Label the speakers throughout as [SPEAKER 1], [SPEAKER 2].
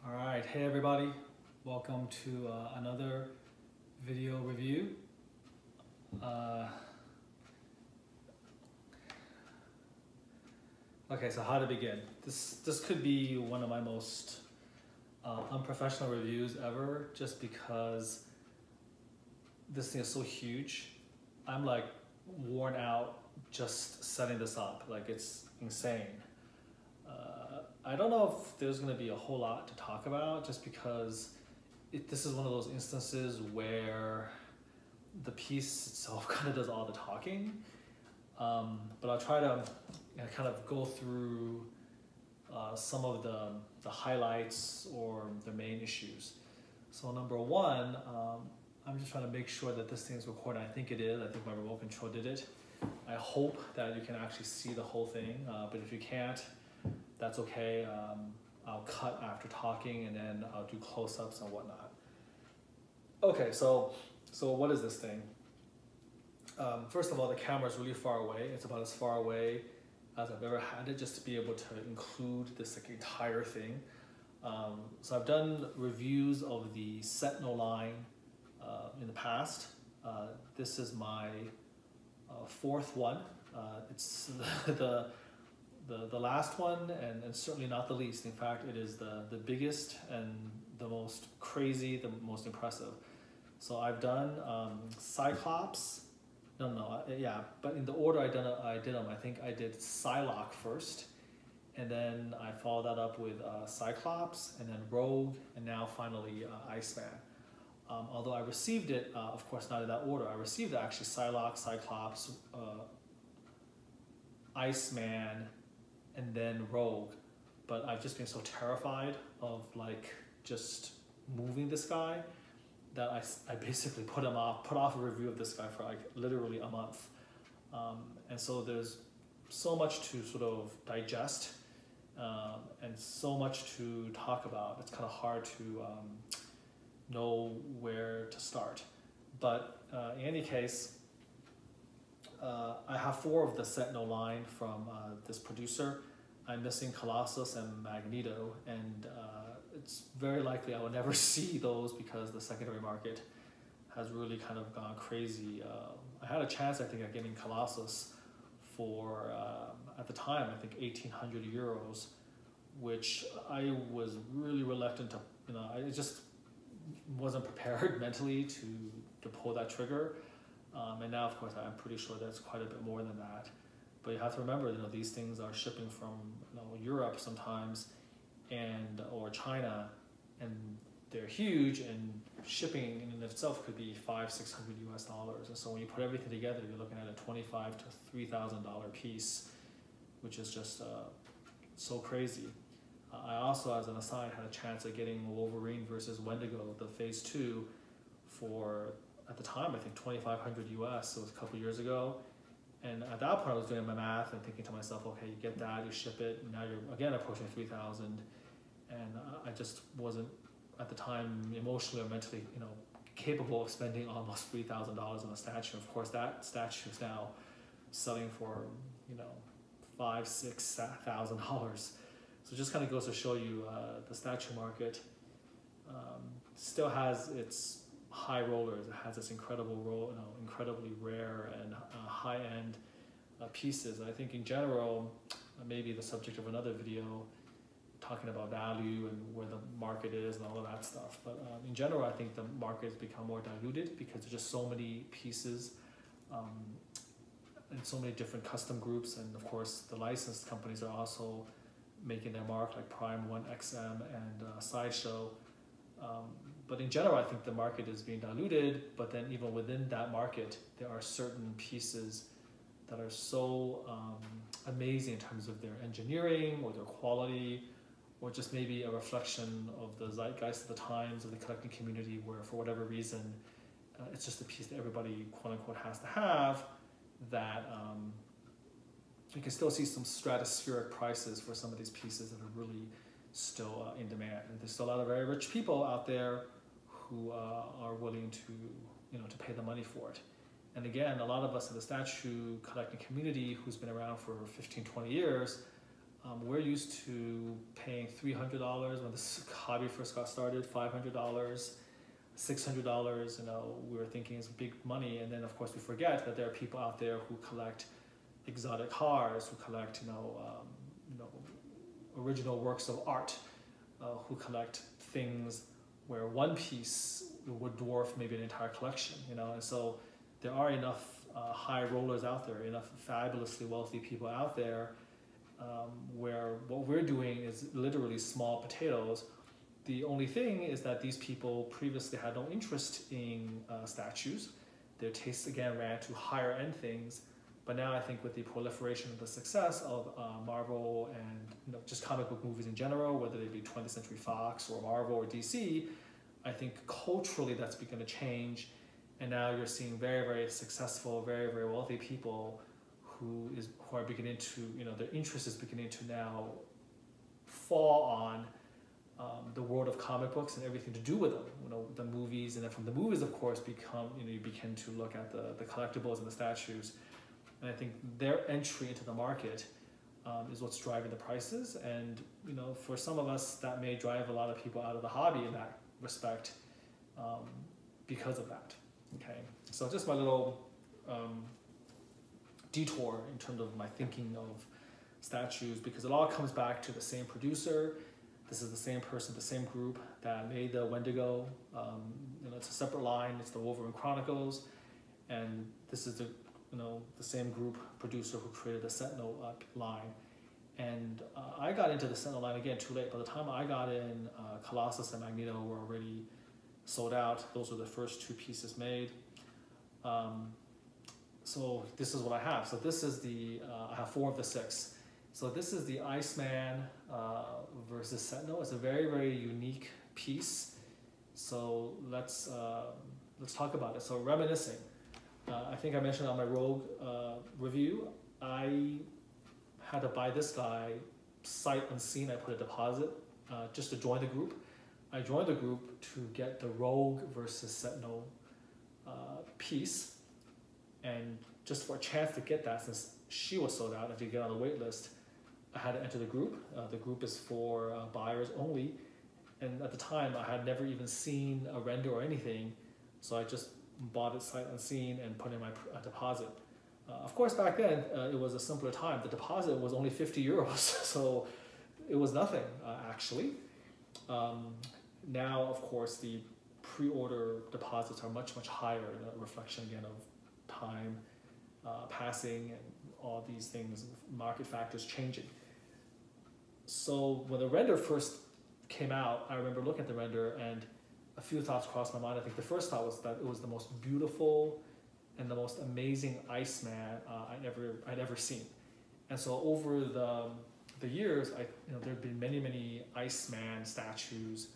[SPEAKER 1] All right, hey everybody, welcome to another video review. Okay, so how to begin? This could be one of my most unprofessional reviews ever, just because this thing is so huge. I'm like worn out just setting this up, like it's insane. I don't know if there's going to be a whole lot to talk about, just because this is one of those instances where the piece itself kind of does all the talking. But I'll try to kind of go through some of the highlights or the main issues. So number one, I'm just trying to make sure that this thing is recording. I think it is. I think my remote control did it. I hope that you can actually see the whole thing, but if you can't, that's okay. I'll cut after talking and then I'll do close-ups and whatnot. Okay, so what is this thing? First of all, the camera is really far away. It's about as far away as I've ever had it, just to be able to include this like entire thing. So I've done reviews of the Sentinel line in the past. This is my fourth one. It's the last one, and certainly not the least. In fact, it is the biggest and the most crazy, the most impressive. So I've done Cyclops. But in the order I did them. I think I did Psylocke first, and then I followed that up with Cyclops, and then Rogue, and now finally Iceman. Although I received it, of course, not in that order. I received actually Psylocke, Cyclops, Iceman, and then Rogue. But I've just been so terrified of like just moving this guy that I basically put off a review of this guy for like literally a month. And so there's so much to sort of digest and so much to talk about. It's kind of hard to know where to start. But in any case, I have 4 of the Sentinel line from this producer. I'm missing Colossus and Magneto, and it's very likely I will never see those because the secondary market has really kind of gone crazy. I had a chance, I think, at getting Colossus for, at the time, I think 1,800 euros, which I was really reluctant to, I just wasn't prepared mentally to pull that trigger. And now, of course, I'm pretty sure that's quite a bit more than that. But you have to remember, these things are shipping from Europe sometimes, or China, and they're huge, and shipping in itself could be $500-600 US. And so when you put everything together, you're looking at a $2,500 to $3,000 piece, which is just so crazy. I also, as an aside, had a chance of getting Wolverine versus Wendigo, the Phase 2, for, at the time, I think $2,500 US. So it was a couple years ago. And at that point, I was doing my math and thinking to myself, okay, you get that, you ship it, and now you're again approaching 3,000. And I just wasn't, at the time, emotionally or mentally, capable of spending almost $3,000 on a statue. Of course, that statue is now selling for, $5,000-6,000. So it just kind of goes to show you the statue market still has its high rollers. It has this incredible incredibly rare and high-end pieces. I think in general, maybe the subject of another video, talking about value and where the market is and all of that stuff. But in general, I think the market has become more diluted because there's just so many pieces and so many different custom groups. And of course, the licensed companies are also making their mark, like Prime 1XM and Sideshow. But in general, I think the market is being diluted, but then even within that market, there are certain pieces that are so amazing in terms of their engineering or their quality, or just maybe a reflection of the zeitgeist of the times, of the collecting community, where for whatever reason, it's just a piece that everybody, quote unquote, has to have, that you can still see some stratospheric prices for some of these pieces that are really still in demand. And there's still a lot of very rich people out there who are willing to pay the money for it. And again, a lot of us in the statue collecting community who's been around for 15, 20 years We're used to paying $300 when this hobby first got started, $500, $600. You know, we were thinking it's big money, and then of course we forget that there are people out there who collect exotic cars, who collect original works of art, who collect things where one piece would dwarf maybe an entire collection. You know, and so there are enough high rollers out there, enough fabulously wealthy people out there, where what we're doing is literally small potatoes. The only thing is that these people previously had no interest in statues. Their tastes again ran to higher end things, but now I think with the proliferation of the success of Marvel and just comic book movies in general, whether they be 20th Century Fox or Marvel or DC, I think culturally that's begun to change, and now you're seeing very, very successful, very, very wealthy people who are beginning to, their interest is beginning to now fall on the world of comic books and everything to do with them, the movies, and then from the movies, of course, you begin to look at the collectibles and the statues, and I think their entry into the market is what's driving the prices, and for some of us that may drive a lot of people out of the hobby in that respect because of that. Okay, so just my little detour in terms of my thinking of statues, because it all comes back to the same producer. This is the same person, the same group that made the Wendigo. It's a separate line. It's the Wolverine Chronicles, and this is the same group producer who created the Sentinel line. And I got into the Sentinel line again too late. By the time I got in, Colossus and Magneto were already sold out. Those were the first two pieces made. So this is what I have. So this is I have 4 of the 6. So this is the Iceman versus Sentinel. It's a very, very unique piece. So let's talk about it. So reminiscing. I think I mentioned on my Rogue review, I had to buy this guy sight unseen. I put a deposit just to join the group. I joined the group to get the Rogue versus Sentinel piece, and just for a chance to get that, since she was sold out and to get on the wait list, I had to enter the group. The group is for buyers only, and at the time I had never even seen a render or anything, so I just bought it sight unseen and put in my deposit. Of course, back then it was a simpler time. The deposit was only 50 euros, so it was nothing actually. Now, of course, the pre-order deposits are much, much higher, a reflection again of time passing and all these things, market factors changing. So when the render first came out, I remember looking at the render and a few thoughts crossed my mind. I think the first thought was that it was the most beautiful and the most amazing Iceman I'd ever seen. And so over the years, there have been many, many Iceman statues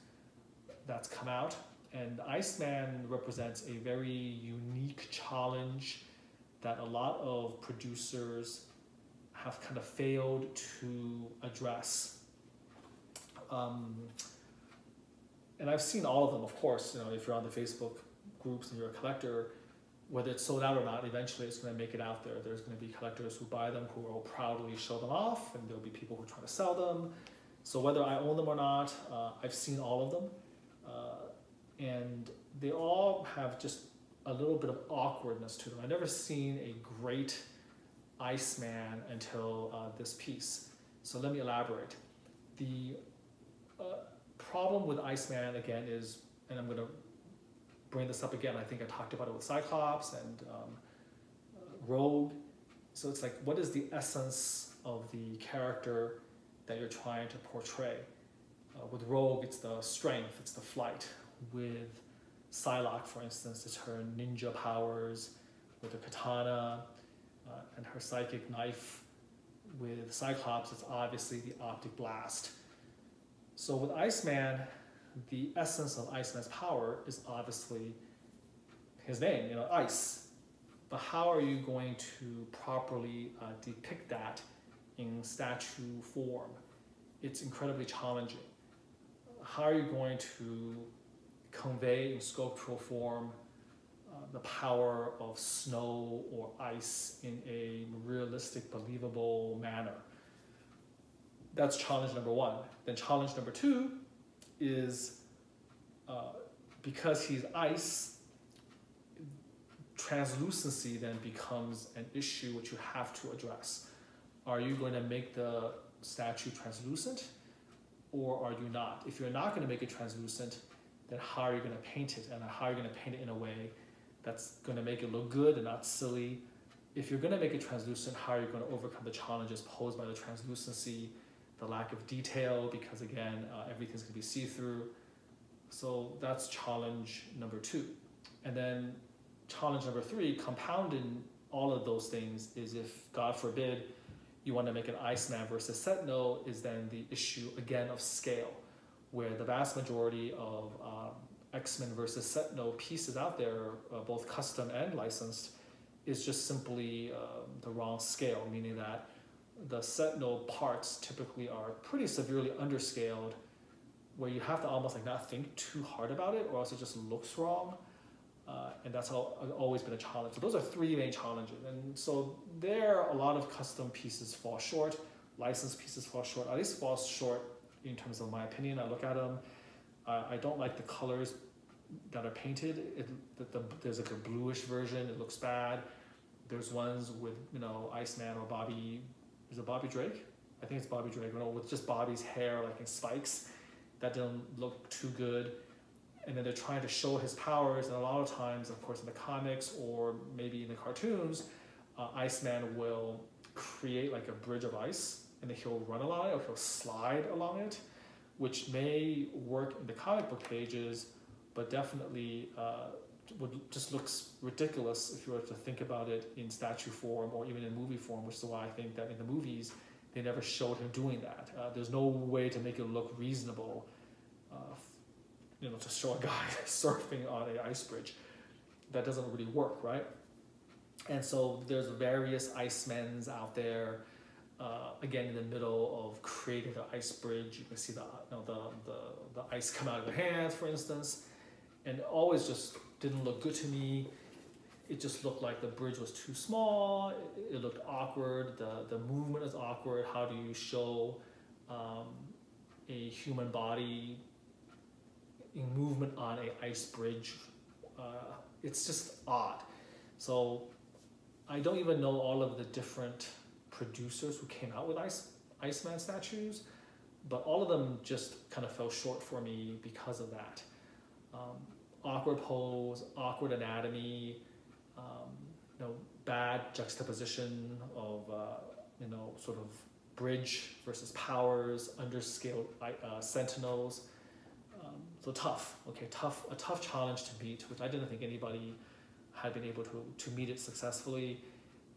[SPEAKER 1] that's come out, and Iceman represents a very unique challenge that a lot of producers have kind of failed to address. And I've seen all of them, of course. If you're on the Facebook groups and you're a collector, whether it's sold out or not, eventually it's going to make it out there. There's going to be collectors who buy them, who will proudly show them off, and there'll be people who try to sell them. So whether I own them or not, I've seen all of them. And they all have just a little bit of awkwardness to them. I've never seen a great Iceman until this piece. So let me elaborate. The problem with Iceman, again, is, and I'm going to bring this up again, I think I talked about it with Cyclops and Rogue. So it's like, what is the essence of the character that you're trying to portray? With Rogue, it's the strength, it's the flight. With Psylocke, for instance, it's her ninja powers. With her katana and her psychic knife. With Cyclops, it's obviously the optic blast. So with Iceman, the essence of Iceman's power is obviously his name, ice. But how are you going to properly depict that in statue form? It's incredibly challenging. How are you going to convey in sculptural form the power of snow or ice in a realistic, believable manner? that's challenge number one. Then challenge number two is because he's ice, translucency then becomes an issue which you have to address. Are you going to make the statue translucent, or are you not? If you're not going to make it translucent, then how are you going to paint it? And how are you going to paint it in a way that's going to make it look good and not silly? If you're going to make it translucent, how are you going to overcome the challenges posed by the translucency, the lack of detail, because again, everything's going to be see-through. So that's challenge number two. And then challenge number three, compounding all of those things, is if, God forbid, you want to make an Iceman versus Sentinel, is then the issue again of scale, where the vast majority of X-Men versus Sentinel pieces out there, both custom and licensed, is just simply the wrong scale, meaning that the Sentinel parts typically are pretty severely underscaled, where you have to almost like not think too hard about it, or else it just looks wrong. And that's always been a challenge. So those are three main challenges. And so there, a lot of custom pieces fall short, licensed pieces fall short, at least falls short in terms of my opinion. I look at them, I don't like the colors that are painted. There's like a bluish version, it looks bad. There's ones with, you know, Iceman or Bobby, is it Bobby Drake? I think it's Bobby Drake, you know, with just Bobby's hair like in spikes. That didn't look too good. And then they're trying to show his powers, and a lot of times, of course, in the comics or maybe in the cartoons, Iceman will create like a bridge of ice, and then he'll run along it or he'll slide along it, which may work in the comic book pages, but definitely just looks ridiculous if you were to think about it in statue form or even in movie form, which is why I think that in the movies, they never showed him doing that. There's no way to make it look reasonable, you know, to show a guy surfing on an ice bridge. That doesn't really work, right? And so there's various Icemans out there. Again, in the middle of creating the ice bridge, you can see the ice come out of their hands, for instance, and it always just didn't look good to me. It just looked like the bridge was too small. It looked awkward. The movement is awkward. How do you show a human body in movement on an ice bridge? It's just odd. So I don't even know all of the different producers who came out with Iceman statues, but all of them just kind of fell short for me because of that. Awkward pose, awkward anatomy, you know, bad juxtaposition of sort of bridge versus powers, underscaled sentinels. So tough, okay, a tough challenge to meet, which I didn't think anybody had been able to meet it successfully.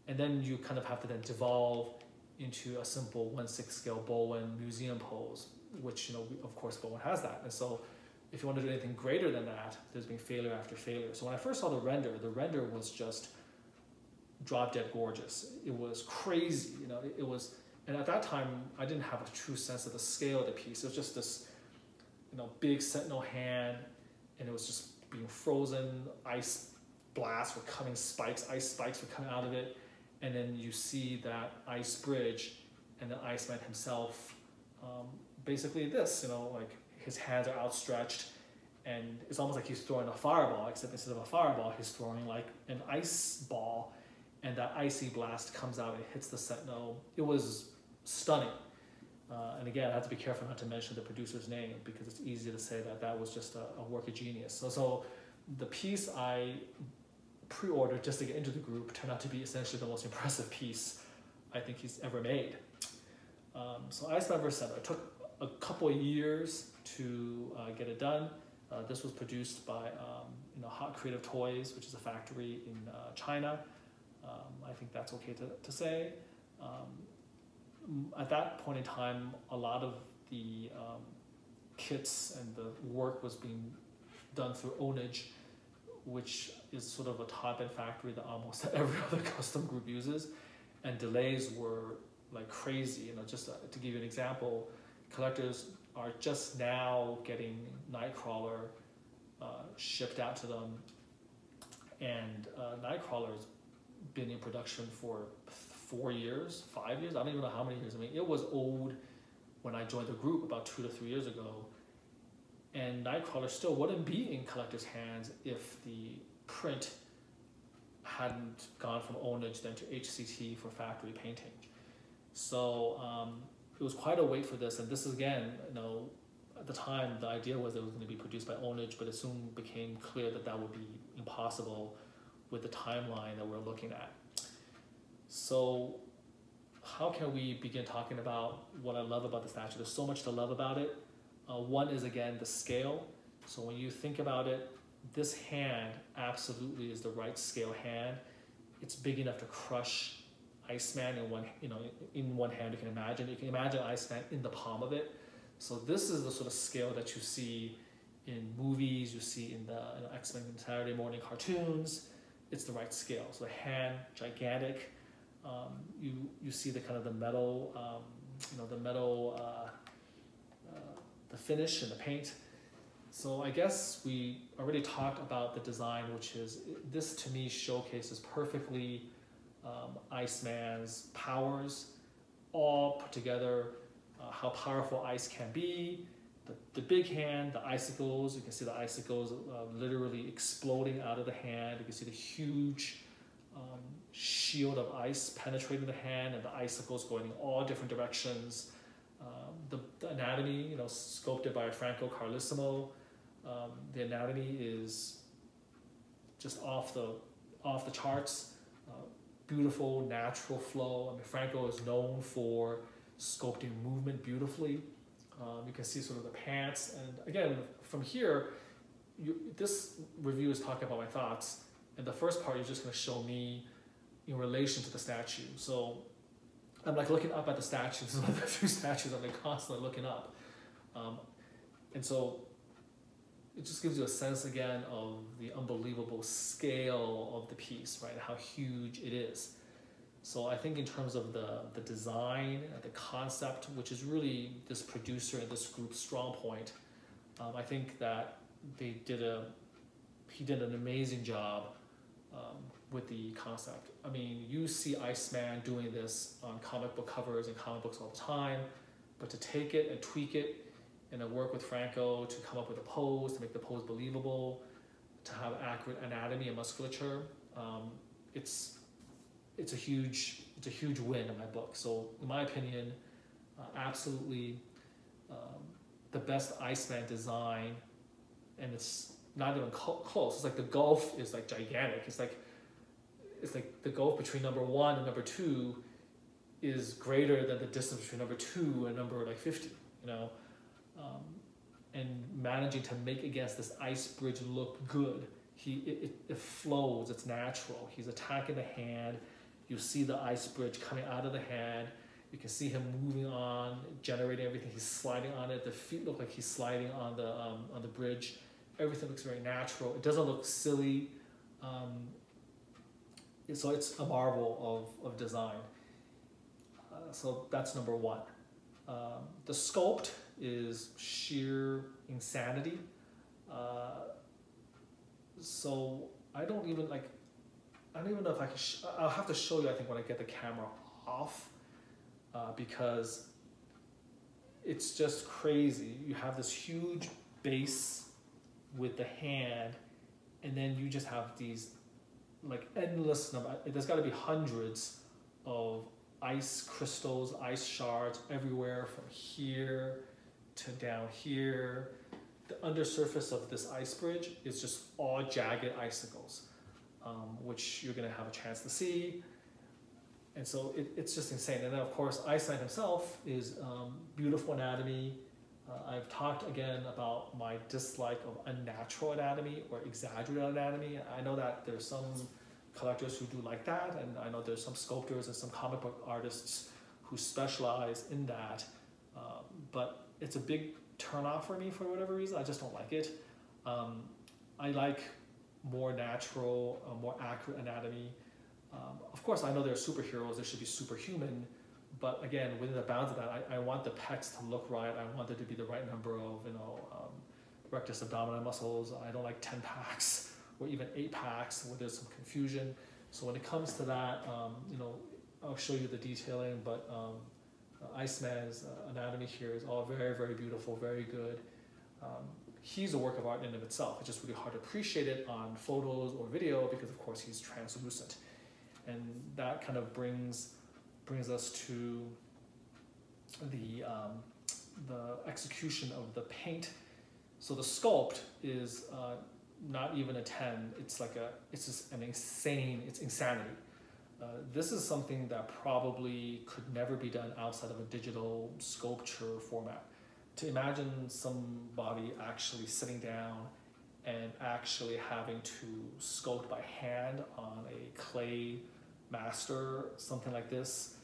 [SPEAKER 1] And then you kind of have to then devolve into a simple 1/6 scale Bowen museum pose, which, you know, of course Bowen has that. And so if you want to do anything greater than that, there's been failure after failure. So when I first saw the render was just drop dead gorgeous. It was crazy, you know, it was, and at that time I didn't have a true sense of the scale of the piece. It was just this, you know, big sentinel hand, and it was just being frozen. Ice blasts were coming, ice spikes were coming out of it, and then you see that ice bridge, and the Iceman himself, basically this, you know, like his hands are outstretched, and it's almost like he's throwing a fireball, except instead of a fireball, he's throwing like an ice ball, and that icy blast comes out and hits the sentinel. It was stunning. And again, I have to be careful not to mention the producer's name, because it's easy to say that that was just a work of genius. So the piece I pre-ordered just to get into the group turned out to be essentially the most impressive piece I think he's ever made. So Iceman vs. Sentinel, it took a couple of years to get it done. This was produced by Hot Creative Toys, which is a factory in China. I think that's okay to say. At that point in time, a lot of the kits and the work was being done through Onage, which is sort of a top-end factory that almost every other custom group uses, and delays were like crazy. You know, just to give you an example, collectors are just now getting Nightcrawler shipped out to them, and Nightcrawler's been in production for 4 years, 5 years, I don't even know how many years. I mean, it was old when I joined the group about 2 to 3 years ago. And Nightcrawler still wouldn't be in collectors' hands if the print hadn't gone from ownage then to HCT for factory painting. So it was quite a wait for this, and this is again, at the time the idea was it was going to be produced by ownage, but it soon became clear that that would be impossible with the timeline that we're looking at. So how can we begin talking about what I love about the statue? There's so much to love about it. One is, again, the scale. So when you think about it, this hand absolutely is the right scale hand. It's big enough to crush Iceman in one, in one hand. You can imagine Iceman in the palm of it. So this is the sort of scale that you see in movies, you see in the X-Men Saturday morning cartoons. It's the right scale. So the hand, gigantic. You see the kind of the metal, the finish and the paint. So I guess we already talked about the design, which is, this to me showcases perfectly Iceman's powers, all put together, how powerful ice can be. The big hand, the icicles, you can see the icicles literally exploding out of the hand. You can see the huge shield of ice penetrating the hand, and the icicles going in all different directions. The anatomy, sculpted by Franco Carlissimo. The anatomy is just off the charts. Beautiful, natural flow. I mean, Franco is known for sculpting movement beautifully. You can see sort of the pants, and again, from here, this review is talking about my thoughts, and the first part is just going to show me in relation to the statue. So I'm like looking up at the statue. This is one of the few statues I'm like constantly looking up, and so it just gives you a sense again of the unbelievable scale of the piece, right? How huge it is. So I think in terms of the design, the concept, which is really this producer and this group's strong point, I think that he did an amazing job with the concept. I mean, you see Iceman doing this on comic book covers and comic books all the time, but to take it and tweak it and then work with Franco to come up with a pose, to make the pose believable, to have accurate anatomy and musculature, it's a huge win in my book. So in my opinion, absolutely the best Iceman design, and it's not even close. It's like the gulf is like gigantic. It's like the gulf between number 1 and number 2 is greater than the distance between number 2 and number 50. And managing to make against this ice bridge look good. It flows. It's natural. He's attacking the hand. You see the ice bridge coming out of the hand. You can see him moving on, generating everything. He's sliding on it. The feet look like he's sliding on the bridge. Everything looks very natural. It doesn't look silly. So it's a marvel of design. So that's number 1. The sculpt is sheer insanity. So I don't even know if I can, I'll have to show you, I think, when I get the camera off, because it's just crazy. You have this huge base with the hand, and then you just have these endless number, there's got to be hundreds of ice crystals, ice shards everywhere from here to down here. The undersurface of this ice bridge is just all jagged icicles, which you're going to have a chance to see. And so it's just insane. And then, of course, Iceman himself is beautiful anatomy. I've talked again about my dislike of unnatural anatomy or exaggerated anatomy. I know that there's some collectors who do like that, and I know there's some sculptors and some comic book artists who specialize in that. But it's a big turnoff for me for whatever reason. I just don't like it. I like more natural, more accurate anatomy. Of course, I know they're superheroes, they should be superhuman, but again, within the bounds of that, I want the pecs to look right. I want there to be the right number of, rectus abdominis muscles. I don't like 10 packs or even 8 packs where there's some confusion. So when it comes to that, I'll show you the detailing, but Iceman's anatomy here is all very, very beautiful, very good. He's a work of art in and of itself. It's just really hard to appreciate it on photos or video because, of course, he's translucent. And that kind of brings us to the execution of the paint. So the sculpt is not even a 10. It's like it's just it's insanity. This is something that probably could never be done outside of a digital sculpture format. To imagine somebody actually sitting down and actually having to sculpt by hand on a clay master, something like this,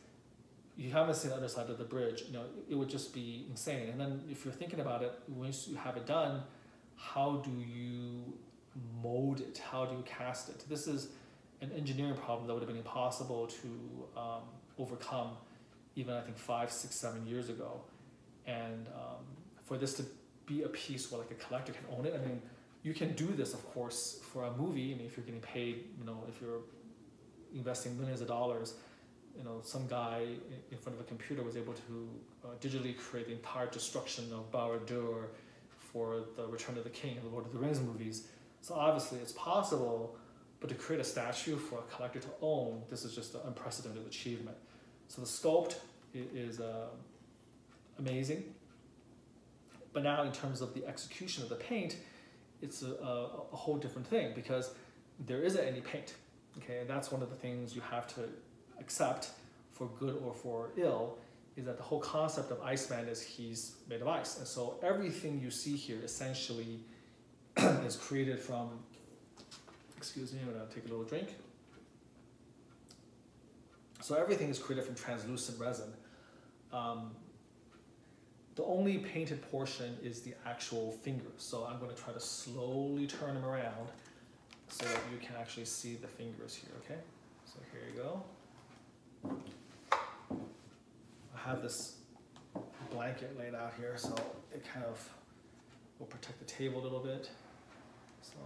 [SPEAKER 1] you haven't seen the other side of the bridge. You know, it would just be insane. And then if you're thinking about it, once you have it done, how do you mold it? How do you cast it? This is an engineering problem that would have been impossible to overcome even, I think, 5, 6, 7 years ago. And for this to be a piece where like a collector can own it, I mean, you can do this, of course, for a movie. I mean, if you're getting paid, you know, if you're investing millions of dollars, you know, some guy in front of a computer was able to digitally create the entire destruction of Barad-dûr for the Return of the King and the Lord of the Rings movies. So obviously it's possible, but to create a statue for a collector to own, this is just an unprecedented achievement. So the sculpt is amazing. But now in terms of the execution of the paint, it's a whole different thing because there isn't any paint. Okay, and that's one of the things you have to accept, for good or for ill, is that the whole concept of Iceman is he's made of ice. And so everything you see here essentially is created from, excuse me, I'm gonna take a little drink. So everything is created from translucent resin. The only painted portion is the actual fingers. So I'm gonna try to slowly turn them around so that you can actually see the fingers here, okay? So here you go. I have this blanket laid out here, so it kind of will protect the table a little bit. So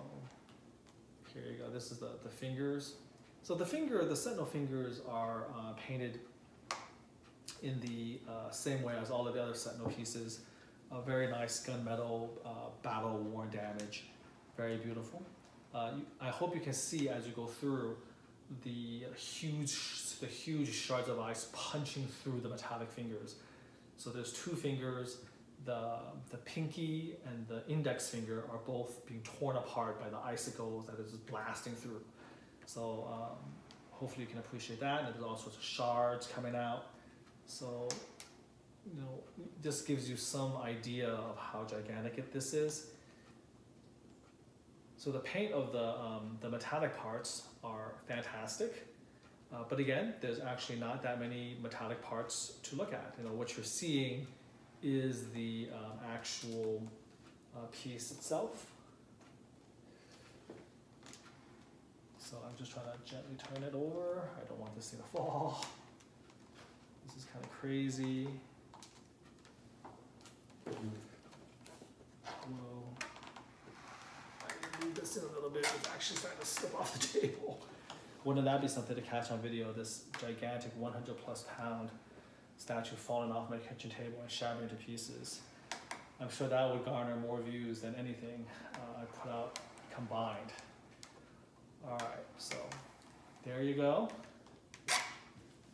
[SPEAKER 1] here you go, this is the fingers. So the Sentinel Fingers are painted in the same way as all of the other Sentinel pieces. Very nice gunmetal, battle-worn damage, very beautiful. I hope you can see as you go through the huge shards of ice punching through the metallic fingers. So there's two fingers, the pinky and the index finger are both being torn apart by the icicles that is blasting through. So hopefully you can appreciate that. And there's all sorts of shards coming out. So, you know, this gives you some idea of how gigantic this is. So the paint of the metallic parts are fantastic, but again, there's actually not that many metallic parts to look at. You know, what you're seeing is the actual piece itself. So I'm just trying to gently turn it over. I don't want this thing to fall. This is kind of crazy. Whoa. Move this in a little bit. It's actually starting to slip off the table. Wouldn't that be something to catch on video? This gigantic 100+ pound statue falling off my kitchen table and shattering to pieces. I'm sure that would garner more views than anything I put out combined. All right, so there you go.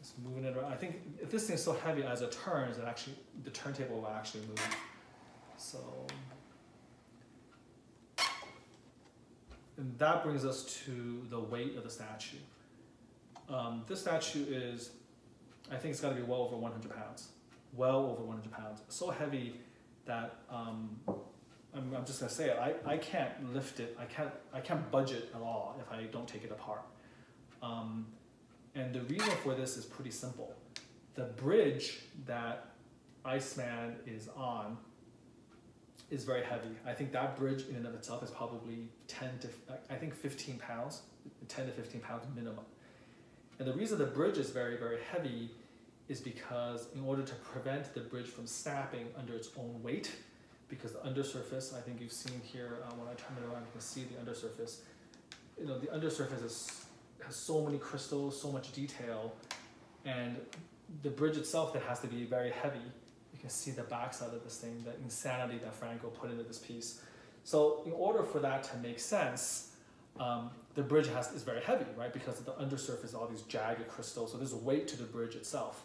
[SPEAKER 1] Just moving it around. I think if this thing's so heavy as it turns, the turntable will actually move. So. And that brings us to the weight of the statue. This statue is, I think it's got to be well over 100 pounds. Well over 100 pounds. So heavy that I'm just gonna say it. I can't lift it. I can't budge it at all if I don't take it apart. And the reason for this is pretty simple. The bridge that Iceman is on is very heavy. I think that bridge in and of itself is probably 15 pounds, 10 to 15 pounds minimum. And the reason the bridge is very, very heavy is because in order to prevent the bridge from snapping under its own weight, because the undersurface, I think you've seen here, when I turn it around, you can see the undersurface. You know, the undersurface has so many crystals, so much detail, and the bridge itself that has to be very heavy. You can see the backside of this thing, the insanity that Franco put into this piece. So in order for that to make sense, the bridge is very heavy, right? Because of the undersurface, all these jagged crystals. So there's a weight to the bridge itself.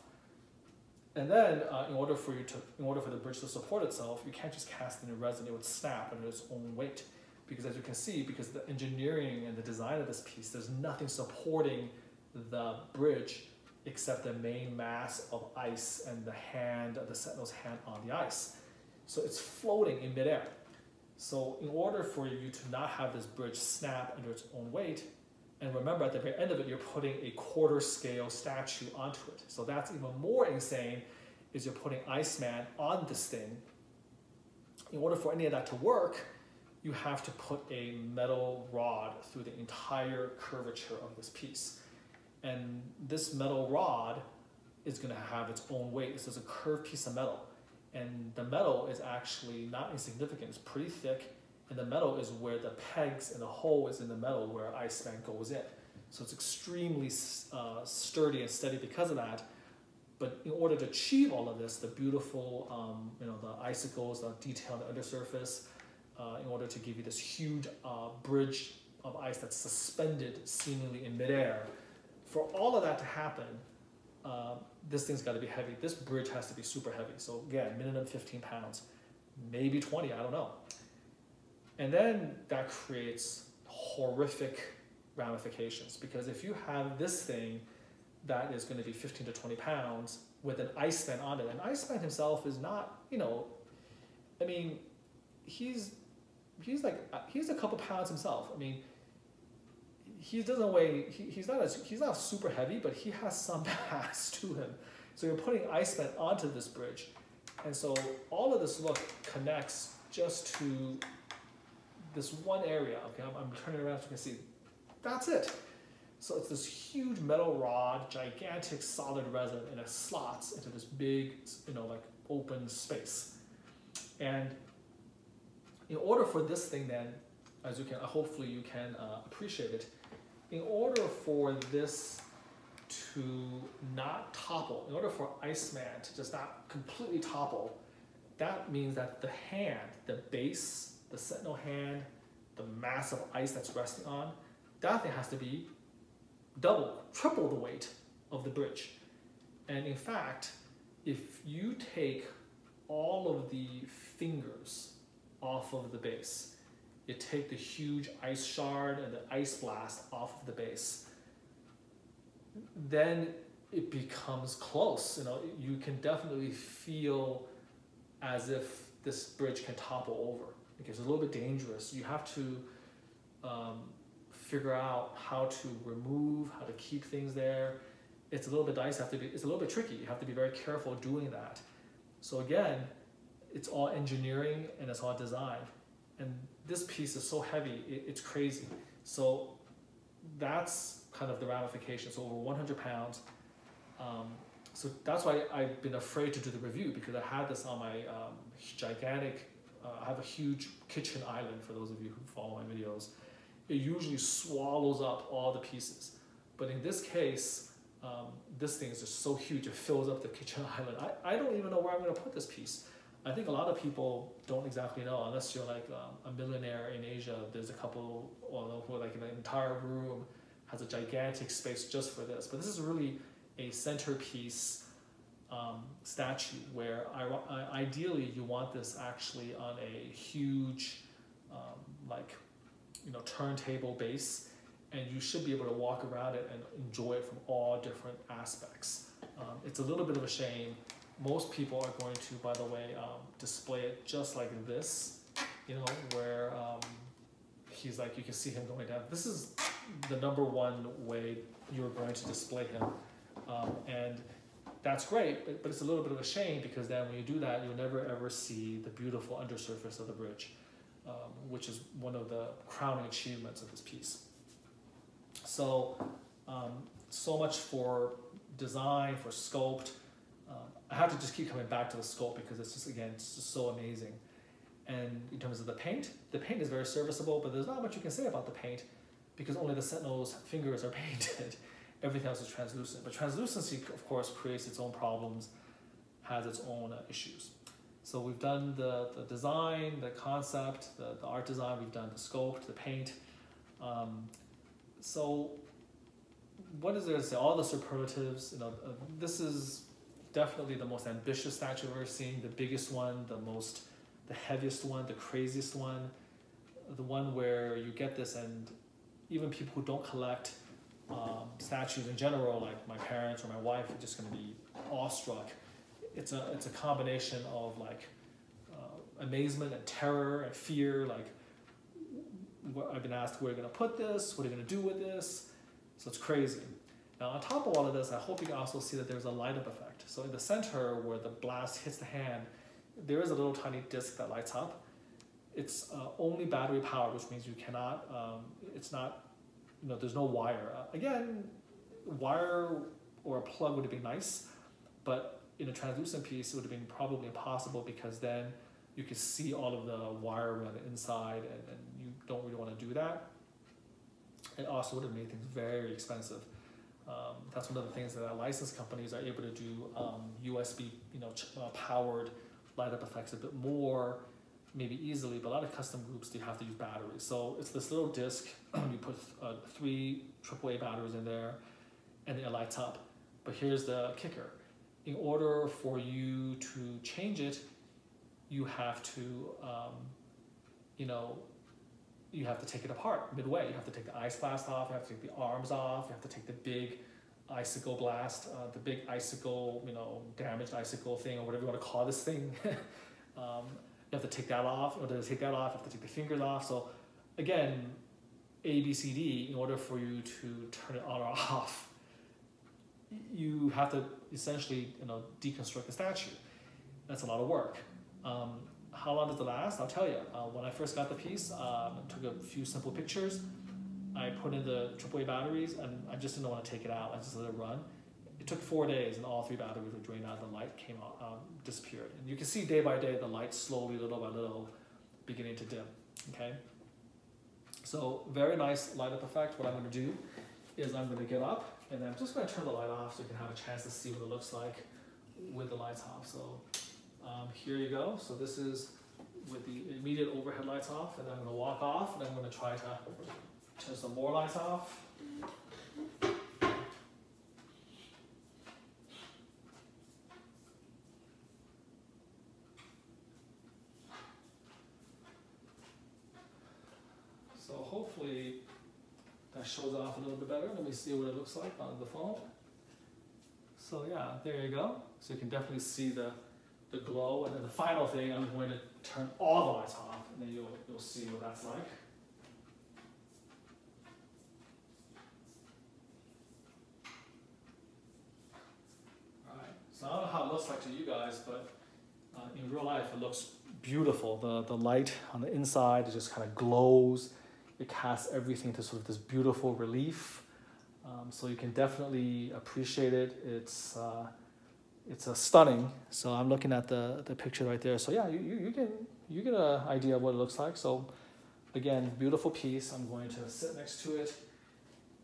[SPEAKER 1] And then in order for the bridge to support itself, you can't just cast it in resin. It would snap under its own weight. Because as you can see, because the engineering and the design of this piece, there's nothing supporting the bridge except the main mass of ice and the Sentinel's hand on the ice. So it's floating in midair. So in order for you to not have this bridge snap under its own weight, and remember at the very end of it, you're putting a quarter scale statue onto it. So that's even more insane, is you're putting Iceman on this thing. In order for any of that to work, you have to put a metal rod through the entire curvature of this piece. And this metal rod is going to have its own weight. This is a curved piece of metal. And the metal is actually not insignificant. It's pretty thick. And the metal is where the pegs and the hole is in the metal where Iceman goes in. So it's extremely sturdy and steady because of that. But in order to achieve all of this, the beautiful, the icicles, the detail on the undersurface, in order to give you this huge bridge of ice that's suspended seemingly in midair, for all of that to happen, this thing's got to be heavy. This bridge has to be super heavy. So again, minimum 15 pounds, maybe 20, I don't know. And then that creates horrific ramifications, because if you have this thing that is going to be 15 to 20 pounds with an Iceman on it, and Iceman himself is not, I mean, he's a couple pounds himself. I mean, he doesn't weigh, he's not super heavy, but he has some mass to him. So you're putting Iceman onto this bridge. And so all of this look connects just to this one area. Okay, I'm turning around so you can see. That's it. So it's this huge metal rod, gigantic solid resin, and it slots into this big, open space. And in order for this thing then, as you can, hopefully you can appreciate it, in order for this to not topple, in order for Iceman to just not completely topple, that means that the hand, the base, the Sentinel hand, the mass of ice that's resting on, that thing has to be double, triple the weight of the bridge. And in fact, if you take all of the fingers off of the base, you take the huge ice shard and the ice blast off of the base, then it becomes close. You can definitely feel as if this bridge can topple over. It's a little bit dangerous. You have to figure out how to remove, how to keep things there. It's a little bit dicey. It's a little bit tricky. You have to be very careful doing that. So again, it's all engineering and it's all design. And this piece is so heavy, it's crazy. So that's kind of the ramifications. So over 100 pounds. So that's why I've been afraid to do the review, because I had this on my gigantic, I have a huge kitchen island for those of you who follow my videos. It usually swallows up all the pieces. But in this case, this thing is just so huge, it fills up the kitchen island. I don't even know where I'm going to put this piece. I think a lot of people don't exactly know, unless you're like a millionaire in Asia. There's a couple, who like an entire room has a gigantic space just for this. But this is really a centerpiece statue where ideally you want this actually on a huge turntable base, and you should be able to walk around it and enjoy it from all different aspects. It's a little bit of a shame. Most people are going to, by the way, display it just like this, where he's like, you can see him going down. This is the #1 way you're going to display him. And that's great, but it's a little bit of a shame, because then when you do that, you'll never ever see the beautiful undersurface of the bridge, which is one of the crowning achievements of this piece. So, so much for design, for sculpt. I have to just keep coming back to the sculpt, because it's just so amazing. And in terms of the paint is very serviceable, but there's not much you can say about the paint, because only the Sentinel's fingers are painted. everything else is translucent. But translucency, of course, creates its own problems, has its own issues. So we've done the design, the concept, the art design, we've done the sculpt, the paint. So what is there to say? All the superlatives, this is definitely the most ambitious statue I've ever seen, the biggest one, the heaviest one, the craziest one, the one where you get this, and even people who don't collect statues in general, like my parents or my wife, are just going to be awestruck. It's a combination of like amazement and terror and fear. Like, I've been asked where you're going to put this, what are you going to do with this? So it's crazy. Now on top of all of this, I hope you can also see that there's a light up effect. So in the center where the blast hits the hand, there is a little tiny disc that lights up. It's only battery powered, which means you cannot, it's not, there's no wire. Again, wire or a plug would have been nice, but in a translucent piece, it would have been probably impossible, because then you could see all of the wiring on the inside, and you don't really want to do that. It also would have made things very expensive. That's one of the things that license companies are able to do, USB, powered light up effects a bit more, maybe easily, but a lot of custom groups, you have to use batteries. So it's this little disc, you put 3 AAA batteries in there, and it lights up. But here's the kicker. In order for you to change it, you have to, you have to take it apart midway. You have to take the ice blast off, you have to take the arms off, you have to take the big icicle blast, the big icicle, damaged icicle thing, or whatever you want to call this thing. You have to take that off. In order to take that off, you have to take the fingers off. So again, A, B, C, D, in order for you to turn it on or off, you have to essentially deconstruct the statue. That's a lot of work. How long does it last? I'll tell you. When I first got the piece, I took a few simple pictures. I put in the AAA batteries, and I just didn't want to take it out. I just let it run. It took 4 days, and all 3 batteries were drained out. The light came out, disappeared. And you can see day by day the light slowly, little by little, beginning to dim. Okay. So very nice light up effect. What I'm going to do is I'm going to get up, and I'm just going to turn the light off so you can have a chance to see what it looks like with the lights off. So here you go. So this is with the immediate overhead lights off, and then I'm going to walk off, and I'm going to try to turn some more lights off. So hopefully that shows off a little bit better. Let me see what it looks like on the phone. So yeah, there you go. So you can definitely see the glow. And then the final thing, I'm going to turn all the lights off, and then you'll see what that's like. All right. So I don't know how it looks like to you guys, but in real life it looks beautiful. The light on the inside, it just kind of glows. It casts everything to sort of this beautiful relief. So you can definitely appreciate it. It's stunning. So I'm looking at the picture right there. So yeah, you get an idea of what it looks like. So again, beautiful piece. I'm going to sit next to it,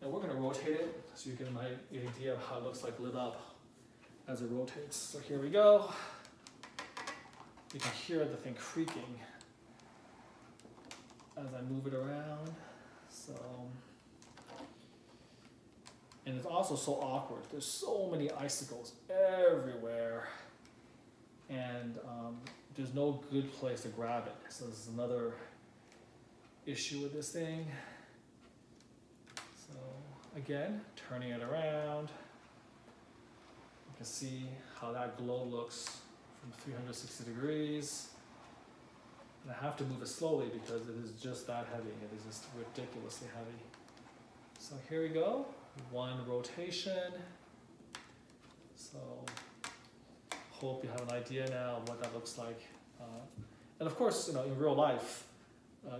[SPEAKER 1] and we're going to rotate it so you get an idea of how it looks like lit up as it rotates. So here we go. You can hear the thing creaking as I move it around. So, and it's also so awkward. There's so many icicles everywhere, and there's no good place to grab it. So this is another issue with this thing. So again, turning it around, you can see how that glow looks from 360 degrees. And I have to move it slowly because it is just that heavy. It is just ridiculously heavy. So here we go, one rotation. So hope you have an idea now of what that looks like. And of course, in real life,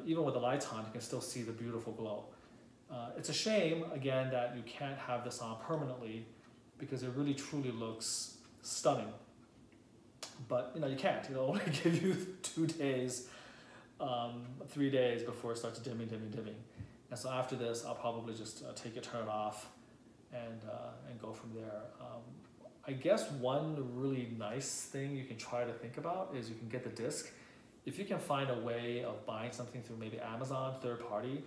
[SPEAKER 1] even with the lights on, you can still see the beautiful glow. It's a shame, again, that you can't have this on permanently, because it really truly looks stunning. But you can't. It'll only give you 2 days, 3 days before it starts dimming. And so after this, I'll probably just take it, turn it off, and go from there. I guess one really nice thing you can try to think about is you can get the disc. If you can find a way of buying something through maybe Amazon, third party,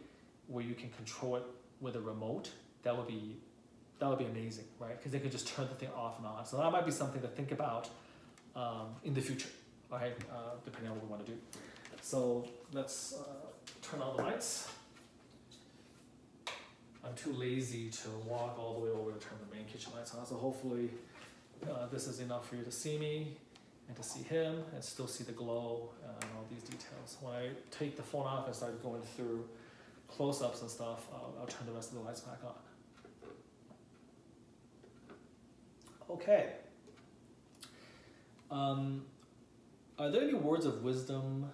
[SPEAKER 1] where you can control it with a remote, that would be amazing, right? Because they could just turn the thing off and on. So that might be something to think about in the future, right? Depending on what we want to do. So let's turn on the lights. I'm too lazy to walk all the way over to turn the main kitchen lights on. So hopefully this is enough for you to see me and to see him and still see the glow and all these details. When I take the phone off and start going through close-ups and stuff, I'll turn the rest of the lights back on. Okay. Are there any words of wisdom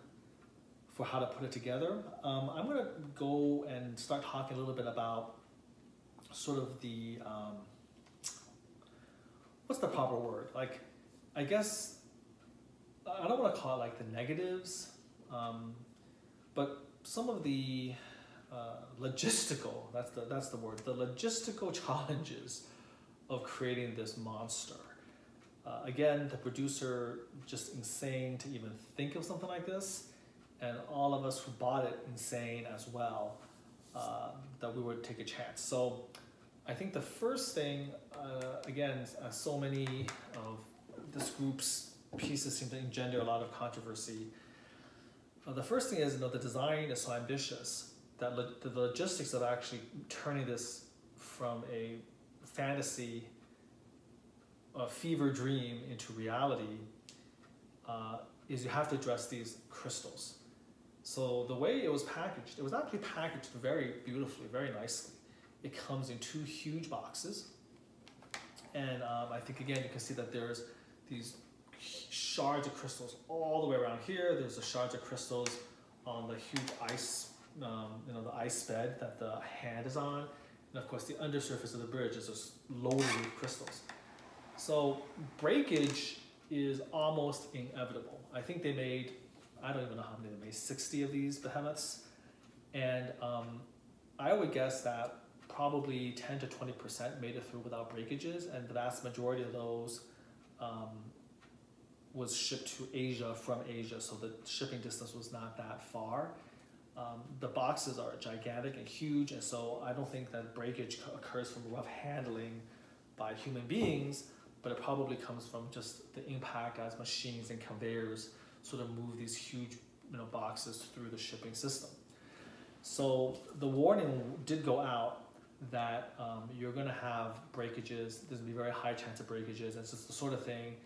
[SPEAKER 1] for how to put it together? I'm going to go and start talking a little bit about sort of the, what's the proper word? Like, I guess, I don't want to call it like the negatives, but some of the logistical, that's the word, the logistical challenges of creating this monster. Again, the producer, just insane to even think of something like this, and all of us who bought it, insane as well, that we would take a chance. So I think the first thing, again, so many of this group's pieces seem to engender a lot of controversy. The first thing is, the design is so ambitious that the logistics of actually turning this from a fantasy, a fever dream into reality is you have to address these crystals. So the way it was packaged, it was actually packaged very beautifully, very nicely. It comes in 2 huge boxes. And I think, again, you can see that there's these shards of crystals all the way around here. There's the shards of crystals on the huge ice, the ice bed that the hand is on. And of course, the undersurface of the bridge is just loaded with crystals. So breakage is almost inevitable. I think they made, I don't even know how many they made, 60 of these behemoths. And I would guess that probably 10 to 20% made it through without breakages, and the vast majority of those was shipped to Asia from Asia, so the shipping distance was not that far. The boxes are gigantic and huge, and so I don't think that breakage occurs from rough handling by human beings, but it probably comes from just the impact as machines and conveyors sort of move these huge boxes through the shipping system. So the warning did go out that you're going to have breakages. There's going to be a very high chance of breakages. And it's just the sort of thing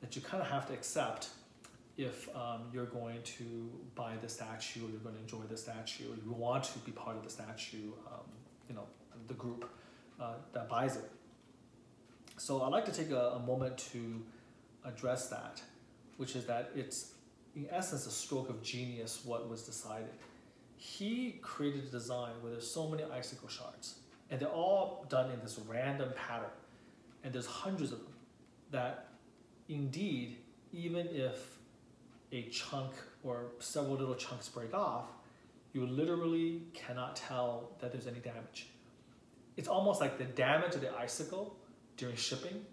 [SPEAKER 1] that you kind of have to accept if you're going to buy the statue, or you're going to enjoy the statue, or you want to be part of the statue, the group that buys it. So I'd like to take a moment to address that, which is that it's, in essence, a stroke of genius what was decided. He created a design where there's so many icicle shards, and they're all done in this random pattern, and there's hundreds of them, that indeed, even if a chunk or several little chunks break off, you literally cannot tell that there's any damage. It's almost like the damage of the icicle during shipping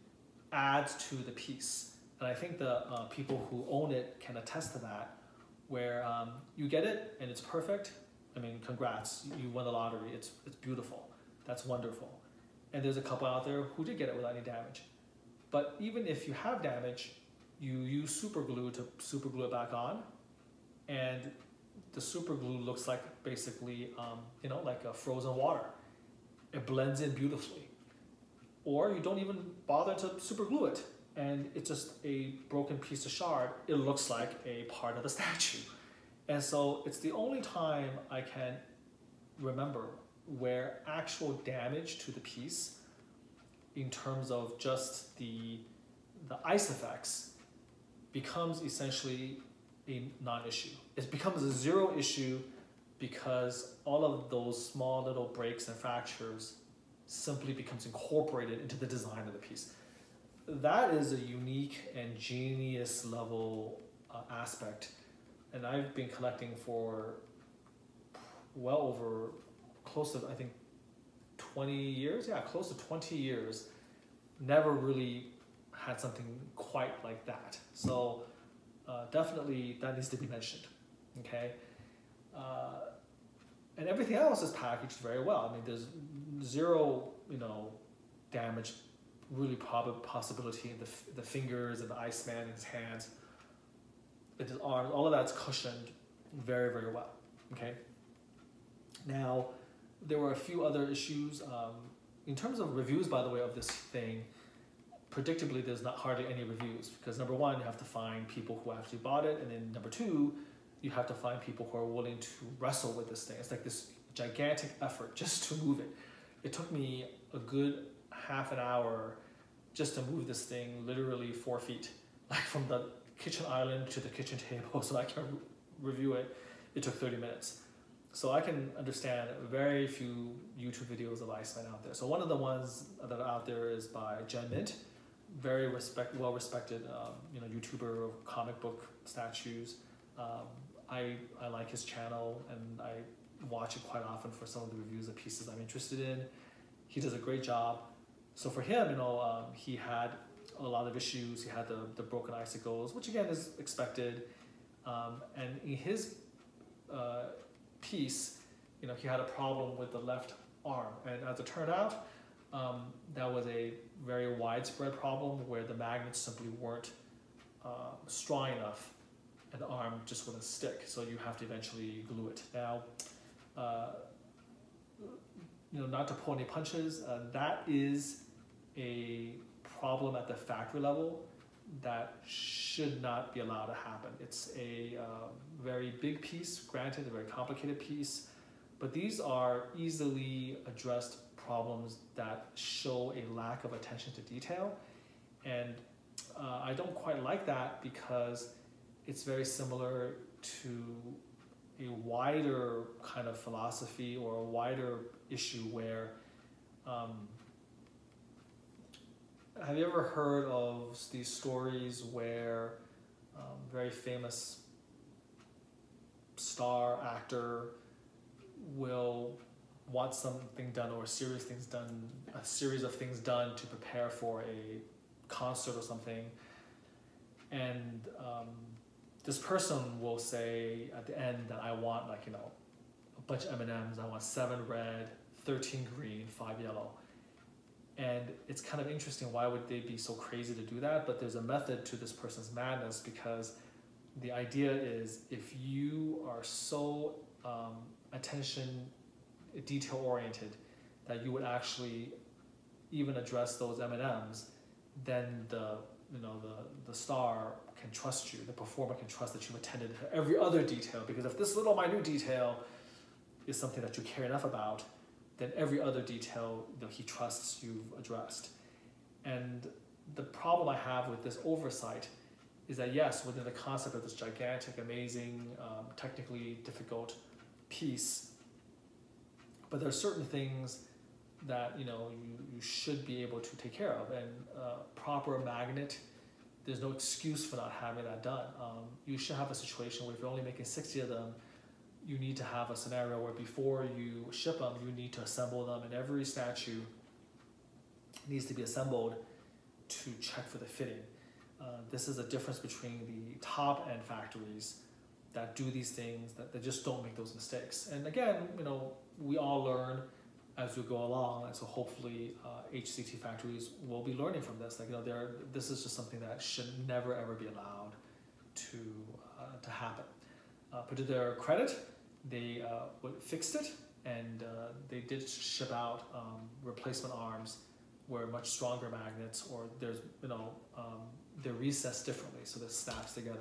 [SPEAKER 1] adds to the piece. And I think the people who own it can attest to that, where you get it and it's perfect. I mean, congrats, you won the lottery. It's beautiful. That's wonderful. And there's a couple out there who did get it without any damage. But even if you have damage, you use super glue to super glue it back on, and the super glue looks like basically, like a frozen water. It blends in beautifully. Or you don't even bother to super glue it, and it's just a broken piece of shard. It looks like a part of the statue. And so it's the only time I can remember where actual damage to the piece, in terms of just the ice effects, becomes essentially a non-issue. It becomes a zero issue because all of those small little breaks and fractures simply becomes incorporated into the design of the piece. That is a unique and genius level aspect. And I've been collecting for well over close to, I think, 20 years, yeah, close to 20 years, never really had something quite like that. So definitely that needs to be mentioned, okay? And everything else is packaged very well. I mean, there's zero, damage, really possibility in the fingers and the Iceman in his hands, in his arms, all of that's cushioned very, very well, okay? Now, there were a few other issues. In terms of reviews, by the way, of this thing, predictably, there's not hardly any reviews because number one, you have to find people who actually bought it, and then number two, you have to find people who are willing to wrestle with this thing. It's like this gigantic effort just to move it. It took me a good half an hour just to move this thing literally 4 feet, like from the kitchen island to the kitchen table so I can review it. It took 30 minutes. So I can understand very few YouTube videos of Iceman out there. So one of the ones that are out there is by Jen Mint, very well-respected YouTuber of comic book statues. I like his channel and I watch it quite often for some of the reviews of pieces I'm interested in. He does a great job. So for him, he had a lot of issues. He had the broken icicles, which again is expected. And in his piece, he had a problem with the left arm. And as it turned out, that was a very widespread problem where the magnets simply weren't strong enough and the arm just wouldn't stick. So you have to eventually glue it. Now, not to pull any punches, that is a problem at the factory level that should not be allowed to happen. It's a very big piece, granted, a very complicated piece, but these are easily addressed problems that show a lack of attention to detail. And I don't quite like that because it's very similar to a wider kind of philosophy or a wider issue where have you ever heard of these stories where very famous star actor will want something done or a series of things done to prepare for a concert or something, and this person will say at the end that I want a bunch of M&Ms, I want 7 red, 13 green, 5 yellow. And it's kind of interesting, why would they be so crazy to do that? But there's a method to this person's madness, because the idea is if you are so attention detail oriented that you would actually even address those M&Ms, then the star can trust you, the performer can trust that you attended to every other detail, because if this little minute detail is something that you care enough about, then every other detail he trusts you've addressed. And the problem I have with this oversight is that yes, within the concept of this gigantic, amazing, technically difficult piece, but there are certain things that you should be able to take care of, and proper magnet, there's no excuse for not having that done. You should have a situation where if you're only making 60 of them, you need to have a scenario where before you ship them, you need to assemble them, and every statue needs to be assembled to check for the fitting. This is a difference between the top end factories that do these things, that they just don't make those mistakes. And again, we all learn as we go along, and so hopefully HCT factories will be learning from this. This is just something that should never ever be allowed to happen. But to their credit, they fixed it, and they did ship out replacement arms where much stronger magnets, or they're recessed differently, so this snaps together.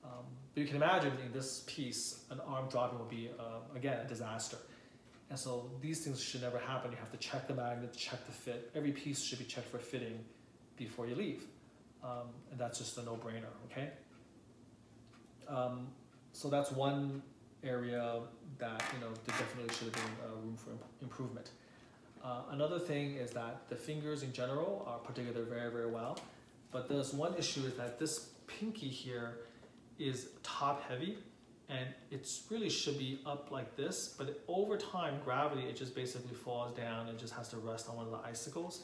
[SPEAKER 1] But you can imagine in this piece, an arm dropping will be, again, a disaster. And so these things should never happen. You have to check the magnet, check the fit. Every piece should be checked for fitting before you leave. And that's just a no-brainer, okay? So that's one area that there definitely should have been room for improvement. Another thing is that the fingers in general are put together very, very well, but there's one issue is that this pinky here is top heavy, and it really should be up like this, but over time, gravity, it just basically falls down and just has to rest on one of the icicles.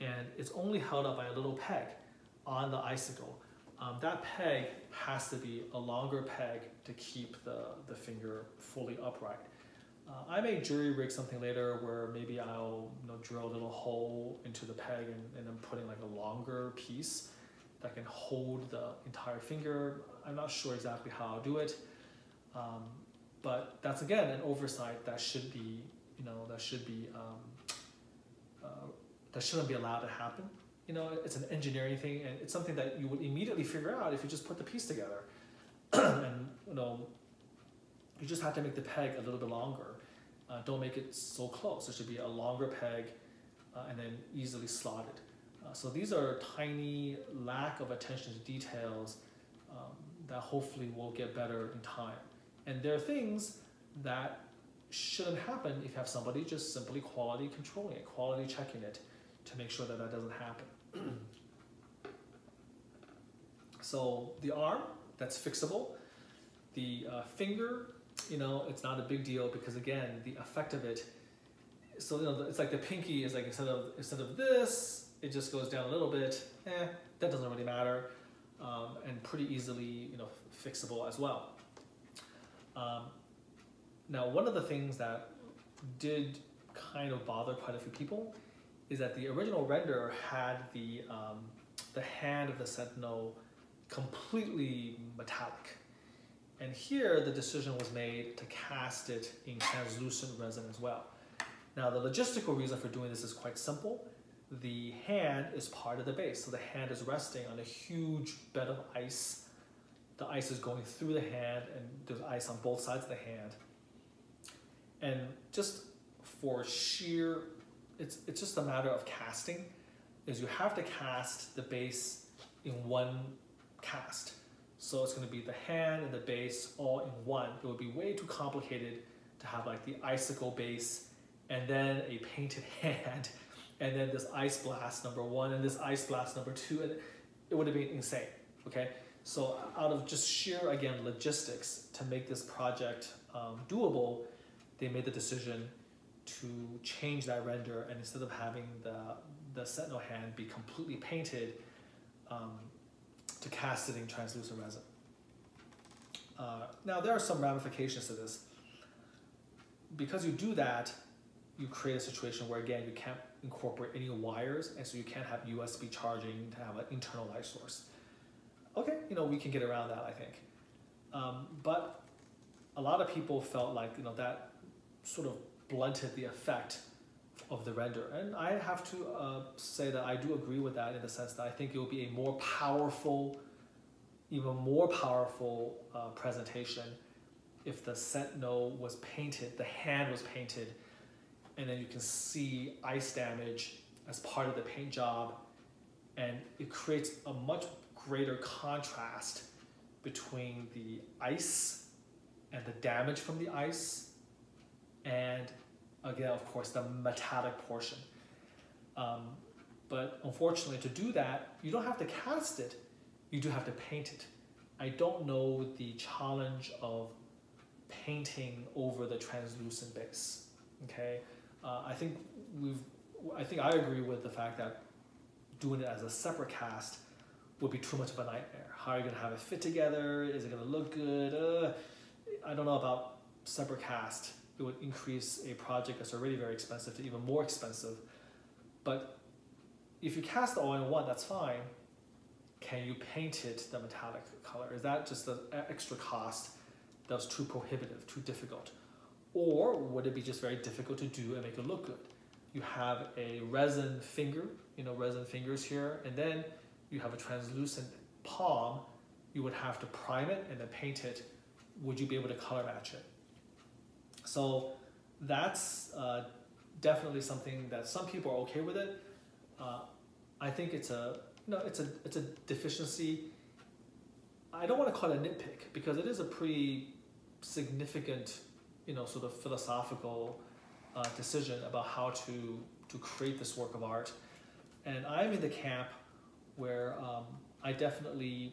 [SPEAKER 1] And it's only held up by a little peg on the icicle. That peg has to be a longer peg to keep the finger fully upright. I may jury rig something later where maybe I'll drill a little hole into the peg and then putting like a longer piece that can hold the entire finger. I'm not sure exactly how I'll do it, but that's again an oversight that should be, that shouldn't be allowed to happen. It's an engineering thing, and it's something that you would immediately figure out if you just put the piece together. And you just have to make the peg a little bit longer. Don't make it so close. It should be a longer peg and then easily slotted. So these are tiny lack of attention to details that hopefully will get better in time. And there are things that shouldn't happen if you have somebody just simply quality controlling it, quality checking it to make sure that that doesn't happen. So the arm, that's fixable. The finger, it's not a big deal because again, the effect of it, so it's like the pinky is like instead of this, it just goes down a little bit. That doesn't really matter, and pretty easily fixable as well. Now, one of the things that did kind of bother quite a few people is that the original render had the hand of the Sentinel completely metallic. And here the decision was made to cast it in translucent resin as well. Now the logistical reason for doing this is quite simple. The hand is part of the base, so the hand is resting on a huge bed of ice. The ice is going through the hand and there's ice on both sides of the hand. And just for sheer, it's just a matter of casting, is you have to cast the base in one cast. So it's going to be the hand and the base all in one. It would be way too complicated to have like the icicle base and then a painted hand and then this ice blast number 1 and this ice blast number 2, and it would have been insane, okay? So out of just sheer, again, logistics to make this project doable, they made the decision to change that render, and instead of having the Sentinel hand be completely painted, to cast it in translucent resin. Now there are some ramifications to this. Because you do that, you create a situation where again you can't incorporate any wires, and so you can't have USB charging to have an internal light source. Okay, we can get around that, I think. But a lot of people felt like that sort of blunted the effect of the render, and I have to say that I do agree with that in the sense that I think it will be a more powerful, even more powerful presentation if the Sentinel was painted, the hand was painted, and then you can see ice damage as part of the paint job, and it creates a much greater contrast between the ice and the damage from the ice and again, of course, the metallic portion. But unfortunately, to do that, you don't have to cast it, you do have to paint it. I don't know the challenge of painting over the translucent base, okay? I think I agree with the fact that doing it as a separate cast would be too much of a nightmare. How are you gonna have it fit together? Is it gonna look good? I don't know about separate cast. It would increase a project that's already very expensive to even more expensive. But if you cast it all in one, that's fine. Can you paint it the metallic color? Is that just an extra cost that was too prohibitive, too difficult? Or would it be just very difficult to do and make it look good? You have a resin finger, resin fingers here, and then you have a translucent palm. You would have to prime it and then paint it. Would you be able to color match it? So that's definitely something that some people are okay with it. I think it's a deficiency. I don't want to call it a nitpick because it is a pretty significant, sort of philosophical decision about how to create this work of art. And I'm in the camp where I definitely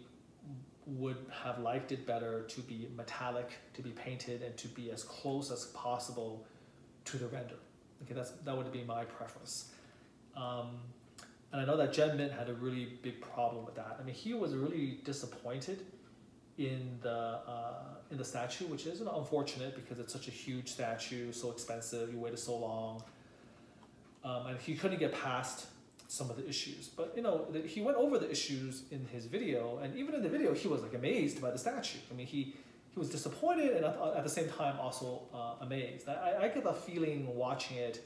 [SPEAKER 1] would have liked it better to be metallic, to be painted, and to be as close as possible to the render. Okay, that would be my preference. And I know that Jen Mint had a really big problem with that. I mean, he was really disappointed in the statue, which is unfortunate because it's such a huge statue, so expensive, you waited so long, and he couldn't get past some of the issues. But he went over the issues in his video, and even in the video, he was like amazed by the statue. I mean, he was disappointed and at the same time also amazed. I get the feeling watching it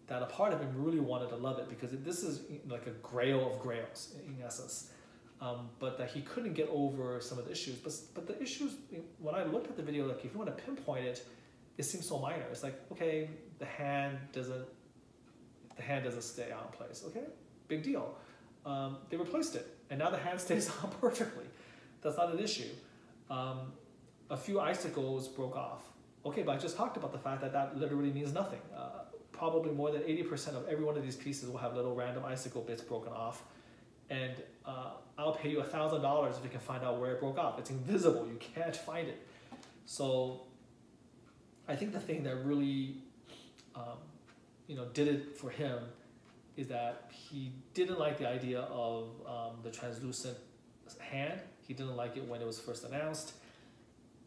[SPEAKER 1] that a part of him really wanted to love it because this is like a grail of grails in essence. But that he couldn't get over some of the issues. But the issues, when I looked at the video, like if you want to pinpoint it, it seems so minor. It's like, okay, the hand doesn't stay on place. Okay, big deal. They replaced it, and now the hand stays on perfectly. That's not an issue. A few icicles broke off. Okay, but I just talked about the fact that literally means nothing. Probably more than 80% of every one of these pieces will have little random icicle bits broken off. And I'll pay you $1,000 if you can find out where it broke off. It's invisible, you can't find it. So I think the thing that really did it for him is that he didn't like the idea of the translucent hand. He didn't like it when it was first announced.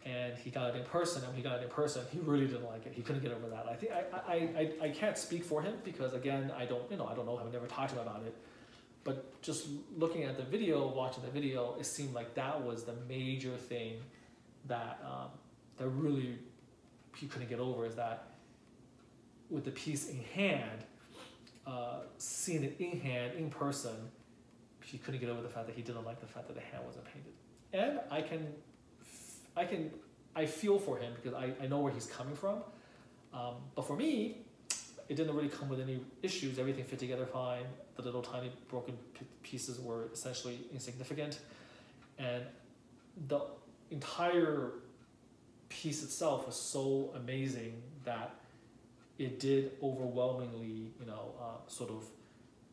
[SPEAKER 1] And he got it in person, and when he got it in person, he really didn't like it. He couldn't get over that. I think I can't speak for him because again, I don't know him. I've never talked to him about it. But just looking at the video, watching the video, it seemed like that was the major thing that that really he couldn't get over, is that with the piece in hand, seeing it in hand, in person, he couldn't get over the fact that he didn't like the fact that the hand wasn't painted. And I feel for him because I know where he's coming from. But for me, it didn't really come with any issues. Everything fit together fine. The little tiny broken pieces were essentially insignificant. And the entire piece itself was so amazing that it did overwhelmingly, sort of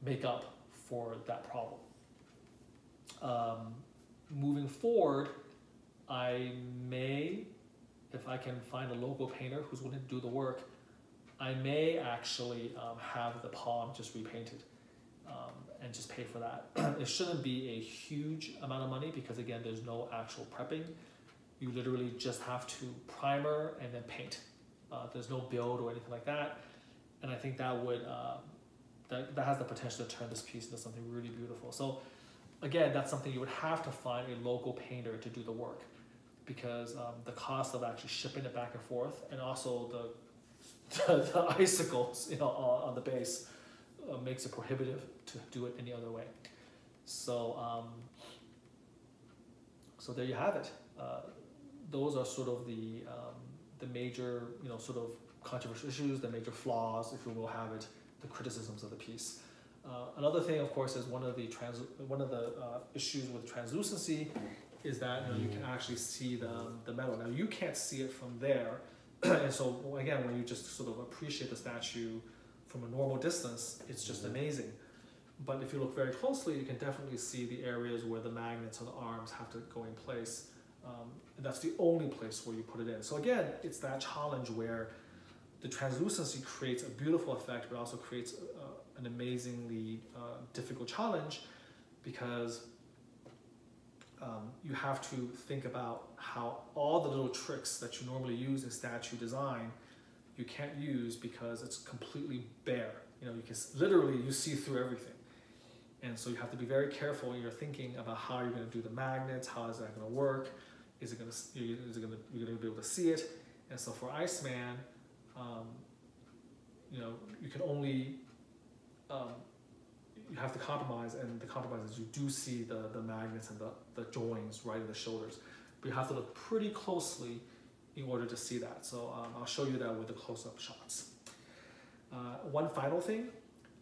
[SPEAKER 1] make up for that problem. Moving forward, I may, if I can find a local painter who's willing to do the work, I may actually have the palm just repainted and just pay for that. It shouldn't be a huge amount of money because again, there's no actual prepping. You literally just have to primer and then paint. There's no build or anything like that. And I think that would, that has the potential to turn this piece into something really beautiful. So again, that's something you would have to find a local painter to do the work because the cost of actually shipping it back and forth and also the icicles, on the base makes it prohibitive to do it any other way. So, so there you have it. Those are sort of the major, sort of controversial issues, the major flaws, if you will have it, the criticisms of the piece. Another thing, of course, is one of the issues with translucency is that you can actually see the metal. Now you can't see it from there. And so again, when you just sort of appreciate the statue from a normal distance, it's just amazing. But if you look very closely, you can definitely see the areas where the magnets on the arms have to go in place. And that's the only place where you put it in. So again, it's that challenge where the translucency creates a beautiful effect, but also creates an amazingly difficult challenge because you have to think about how all the little tricks that you normally use in statue design, you can't use because it's completely bare. You can literally, you see through everything. And so you have to be very careful when you're thinking about how you're going to do the magnets, how is that going to work, you're going to be able to see it. And so for Iceman, you can only, you have to compromise, and the compromise is you do see the magnets and the joins right in the shoulders, but you have to look pretty closely in order to see that. So I'll show you that with the close-up shots. One final thing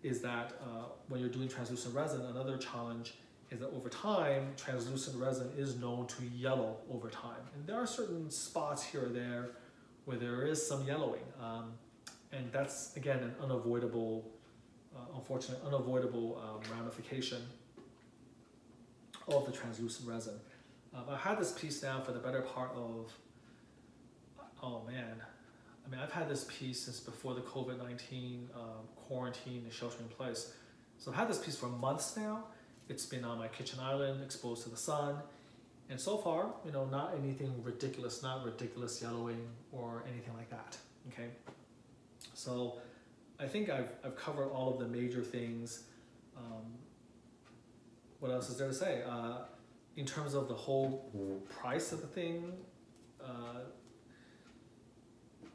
[SPEAKER 1] is that when you're doing translucent resin, another challenge is that over time, translucent resin is known to yellow over time. And there are certain spots here or there where there is some yellowing. And that's, again, an unavoidable, unfortunate, unavoidable ramification of the translucent resin. I've had this piece now for the better part of, oh man, I mean, I've had this piece since before the COVID-19 quarantine and shelter in place. So I've had this piece for months now. It's been on my kitchen island, exposed to the sun. And so far, you know, not anything ridiculous, not ridiculous yellowing or anything like that, okay? So I think I've covered all of the major things. What else is there to say? In terms of the whole price of the thing,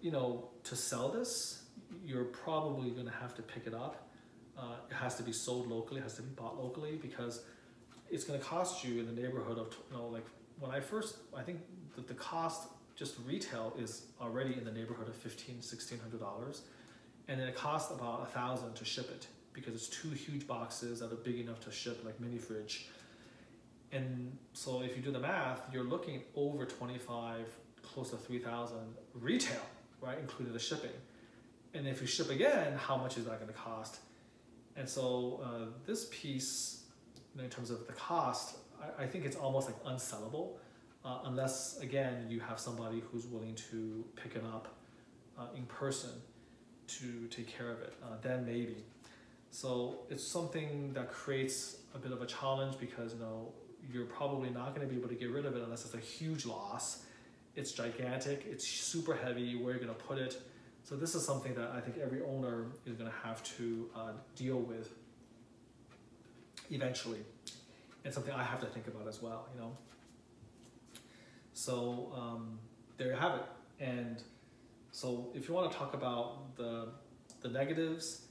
[SPEAKER 1] you know, to sell this, you're probably going to have to pick it up. It has to be sold locally, it has to be bought locally, because it's going to cost you in the neighborhood of, you know, like when I think that the cost just retail is already in the neighborhood of $1,500–1,600, and then it costs about $1,000 to ship it, because it's 2 huge boxes that are big enough to ship like mini fridge. And so if you do the math, you're looking over 25, close to 3,000 retail, right, including the shipping. And if you ship again, how much is that going to cost? And so this piece, you know, in terms of the cost, I think it's almost like unsellable, unless again you have somebody who's willing to pick it up in person to take care of it. Then maybe. So it's something that creates a bit of a challenge, because, you know, you're probably not going to be able to get rid of it unless it's a huge loss. It's gigantic, it's super heavy, where you're going to put it. So this is something that I think every owner is going to have to deal with eventually. And something I have to think about as well, you know. So there you have it. And so if you want to talk about the negatives,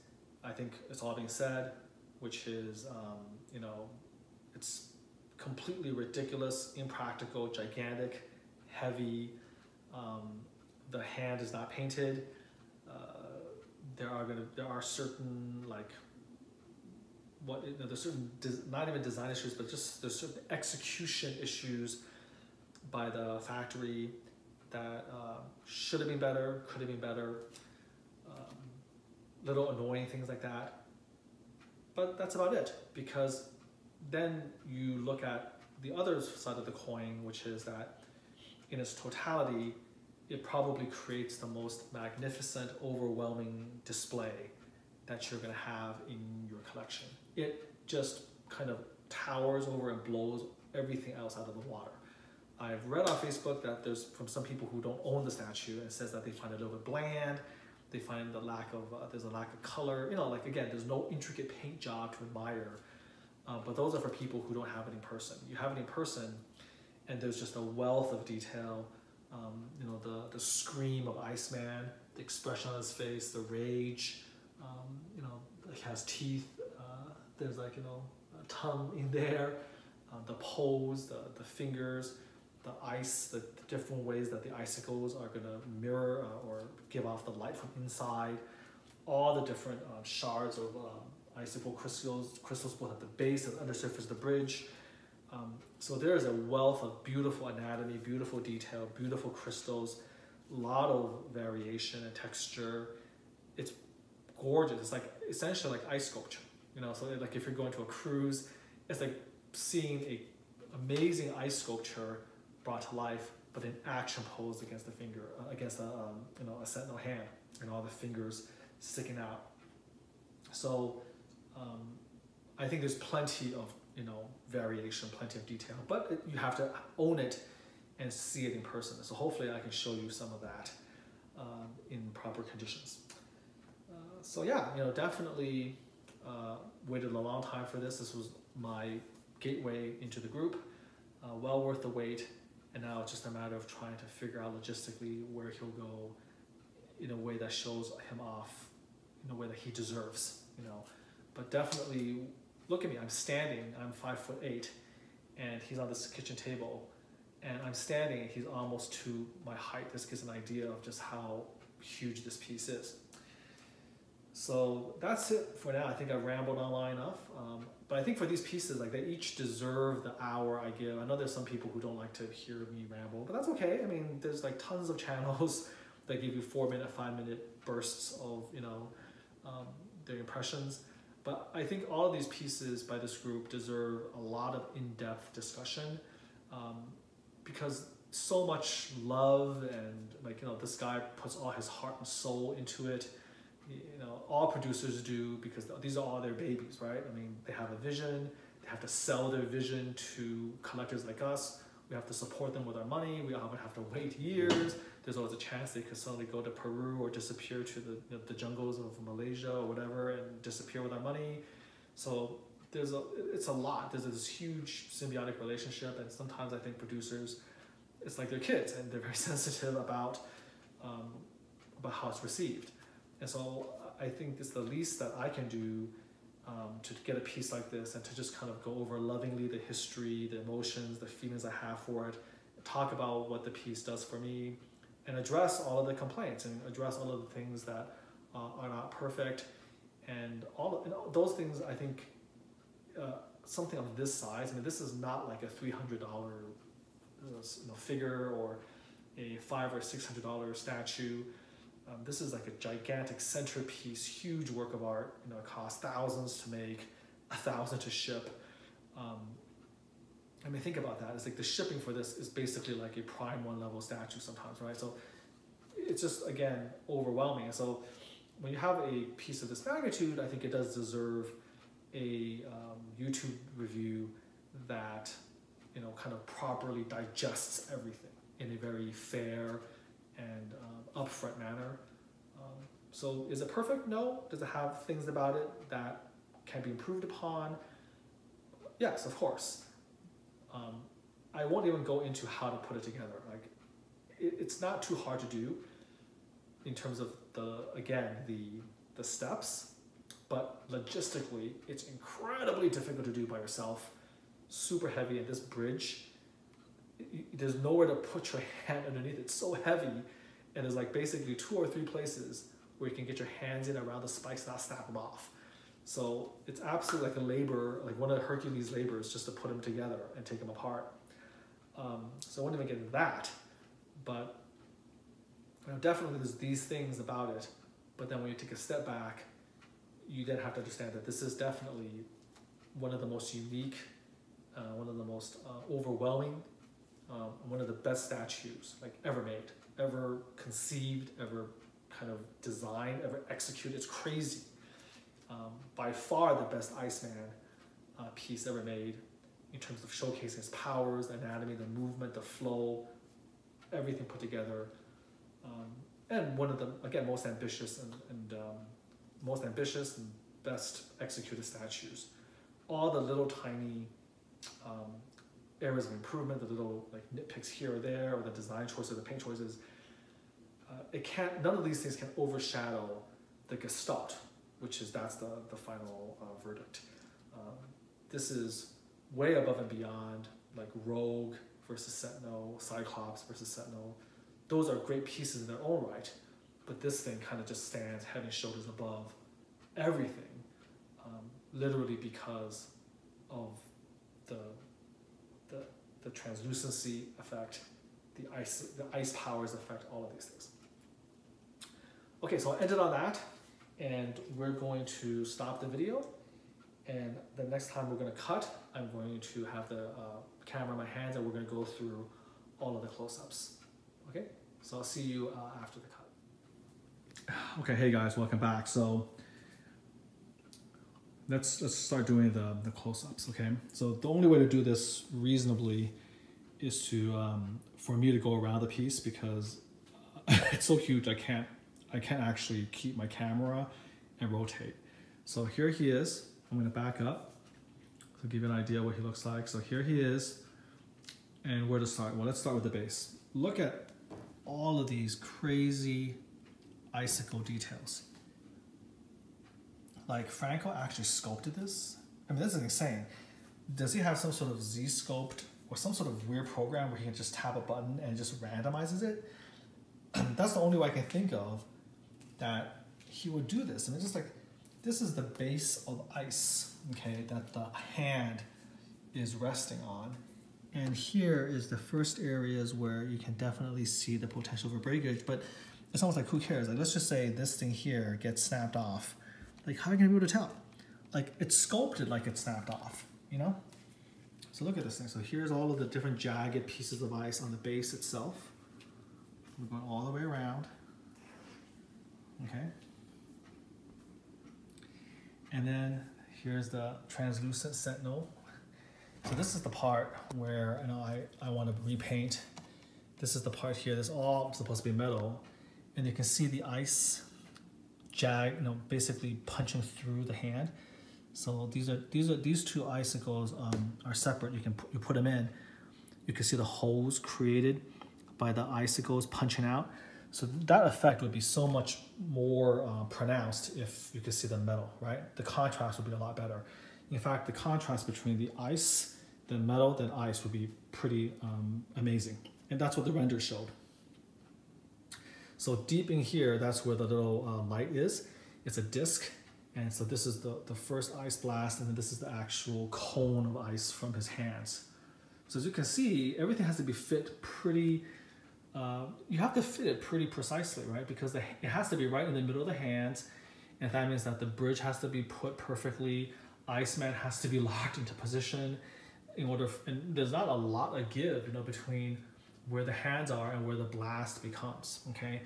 [SPEAKER 1] I think it's all being said, which is, you know, it's completely ridiculous, impractical, gigantic, heavy. The hand is not painted. There are certain, like, there's certain, not even design issues, but just there's certain execution issues by the factory that should have been better, could have been better. Little annoying things like that. But that's about it, because then you look at the other side of the coin, which is that in its totality, it probably creates the most magnificent, overwhelming display that you're going to have in your collection. It just kind of towers over and blows everything else out of the water. I've read on Facebook that there's, from some people who don't own the statue, and it says that they find it a little bit bland. They find there's a lack of color. You know, like, again, there's no intricate paint job to admire. But those are for people who don't have it in person. You have it in person, and there's just a wealth of detail. You know, the scream of Iceman, the expression on his face, the rage. You know, he has teeth. There's, like, you know, a tongue in there. The pose, the fingers, the ice, the different ways that the icicles are going to mirror or give off the light from inside. All the different shards of icicle crystals both at the base and under surface of the bridge. So there is a wealth of beautiful anatomy, beautiful detail, beautiful crystals, a lot of variation and texture. It's gorgeous. It's like essentially like ice sculpture, you know. So like if you're going to a cruise, it's like seeing a amazing ice sculpture brought to life, but in action posed against the finger, against a you know, a sentinel hand, and all the fingers sticking out. So I think there's plenty of, you know, variation, plenty of detail, but you have to own it and see it in person. So hopefully I can show you some of that in proper conditions. So yeah, you know, definitely waited a long time for this. This was my gateway into the group. Well worth the wait. And now it's just a matter of trying to figure out logistically where he'll go in a way that shows him off in a way that he deserves, you know. But definitely, look at me, I'm standing, I'm 5'8", and he's on this kitchen table, and I'm standing and he's almost to my height. This gives an idea of just how huge this piece is. So that's it for now. I think I rambled on long enough. But I think for these pieces, like, they each deserve the hour I give. I know there's some people who don't like to hear me ramble, but that's okay. I mean, there's like tons of channels that give you 4-minute, 5-minute bursts of, you know, their impressions. But I think all of these pieces by this group deserve a lot of in-depth discussion. because so much love and like, you know, this guy puts all his heart and soul into it. You know, all producers do, because these are all their babies, right? I mean, they have a vision, they have to sell their vision to collectors like us. We have to support them with our money. We often have to wait years. There's always a chance they could suddenly go to Peru or disappear to the jungles of Malaysia or whatever and disappear with our money. So it's a lot. There's this huge symbiotic relationship, and sometimes I think producers, it's like they're kids and they're very sensitive about how it's received. And so I think it's the least that I can do to get a piece like this, and to just kind of go over lovingly the history, the emotions, the feelings I have for it, talk about what the piece does for me, and address all of the complaints and address all of the things that are not perfect. And all of those things, I think, something of this size, I mean, this is not like a $300 figure or a $500 or $600 statue. This is like a gigantic centerpiece, huge work of art. You know, it costs thousands to make, 1,000 to ship. I mean, think about that. It's like the shipping for this is basically like a prime 1 level statue sometimes, right? So it's just, again, overwhelming. And so when you have a piece of this magnitude, I think it does deserve a YouTube review that, you know, kind of properly digests everything in a very fair and upfront manner. So is it perfect? No. Does it have things about it that can be improved upon? Yes, of course. I won't even go into how to put it together. Like, it's not too hard to do in terms of the steps, but logistically, it's incredibly difficult to do by yourself. Super heavy, and this bridge, there's nowhere to put your hand underneath. It's so heavy, and there's like basically 2 or 3 places where you can get your hands in around the spikes, not snap them off. So it's absolutely like a labor, like one of Hercules' labors, just to put them together and take them apart. So I won't even get into that, but you know, definitely there's these things about it. But then when you take a step back, you then have to understand that this is definitely one of the most unique, one of the most overwhelming, one of the best statues like ever made, ever conceived, ever kind of designed, ever executed. It's crazy. By far the best Iceman piece ever made in terms of showcasing his powers, the anatomy, the movement, the flow, everything put together. And one of the, again, most ambitious and best executed statues. All the little tiny areas of improvement, the little like nitpicks here or there, or the design choices, the paint choices, none of these things can overshadow the gestalt, that's the final verdict. This is way above and beyond like Rogue versus Sentinel, Cyclops versus Sentinel. Those are great pieces in their own right, but this thing kind of just stands head and shoulders above everything, literally because of the translucency effect, the ice powers effect, all of these things. Okay, so I ended on that, and we're going to stop the video, and the next time we're going to cut, I'm going to have the camera in my hands, and we're going to go through all of the close-ups. Okay, so I'll see you after the cut. Okay, hey guys, welcome back. So let's start doing the close-ups. Okay, so the only way to do this reasonably is to for me to go around the piece, because it's so huge I can't actually keep my camera and rotate. So here he is. I'm going to back up to give you an idea what he looks like. So here he is, and where to start? Well, let's start with the base. Look at all of these crazy icicle details. Like, Franco actually sculpted this. I mean, this is insane. Does he have some sort of Z-sculpt or some sort of weird program where he can just tap a button and just randomizes it? That's the only way I can think of that he would do this. And it's just like, this is the base of ice, okay, that the hand is resting on. And here is the first areas where you can definitely see the potential for breakage, but it's almost like, who cares? Like, let's just say this thing here gets snapped off. Like, how are you gonna be able to tell? Like, it's sculpted like it's snapped off, you know? So look at this thing. So here's all of the different jagged pieces of ice on the base itself. We're going all the way around. Okay. And then here's the translucent Sentinel. So this is the part where I want to repaint. This is the part here. This is all supposed to be metal, and you can see the ice basically punching through the hand. So these two icicles are separate. You put them in. You can see the holes created by the icicles punching out. So that effect would be so much more pronounced if you could see the metal, right? The contrast would be a lot better. In fact, the contrast between the ice, the metal, then ice would be pretty amazing. And that's what the render showed. So deep in here, that's where the little light is. It's a disc. And so this is the first ice blast, and then this is the actual cone of ice from his hands. So as you can see, everything has to be fit pretty, you have to fit it pretty precisely, right? Because it has to be right in the middle of the hands, and that means that the bridge has to be put perfectly, Iceman has to be locked into position in order, and there's not a lot of give, between where the hands are and where the blast becomes, okay?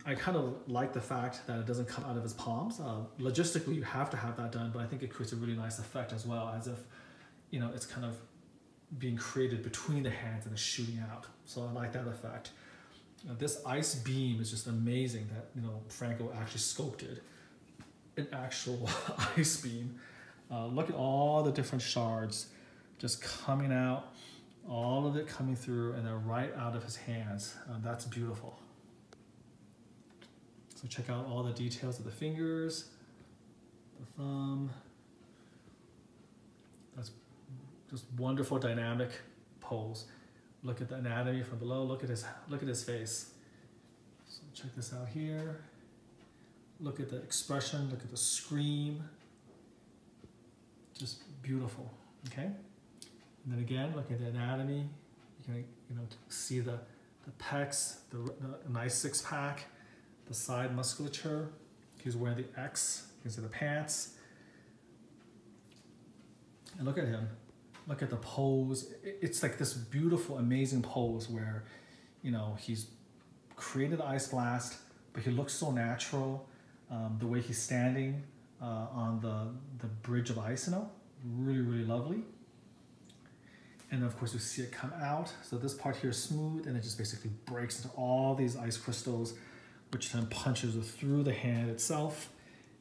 [SPEAKER 1] I kind of like the fact that it doesn't come out of his palms. Logistically, you have to have that done, but I think it creates a really nice effect as well, as if, it's kind of being created between the hands and it's shooting out. So I like that effect. This ice beam is just amazing that, Franco actually sculpted an actual ice beam. Look at all the different shards just coming out, all of it coming through, and they're right out of his hands. That's beautiful. So check out all the details of the fingers, the thumb. That's just wonderful dynamic pose. Look at the anatomy from below. Look at his face. So check this out here. Look at the expression. Look at the scream. Just beautiful. Okay. And then again, look at the anatomy. You can see the pecs, the nice six pack. The side musculature. He's wearing the X. You can see the pants. And look at him. Look at the pose. It's like this beautiful, amazing pose where, he's created the ice blast, but he looks so natural. The way he's standing on the bridge of ice, really, really lovely. And then of course you see it come out. So this part here is smooth, and it just basically breaks into all these ice crystals, which then punches through the hand itself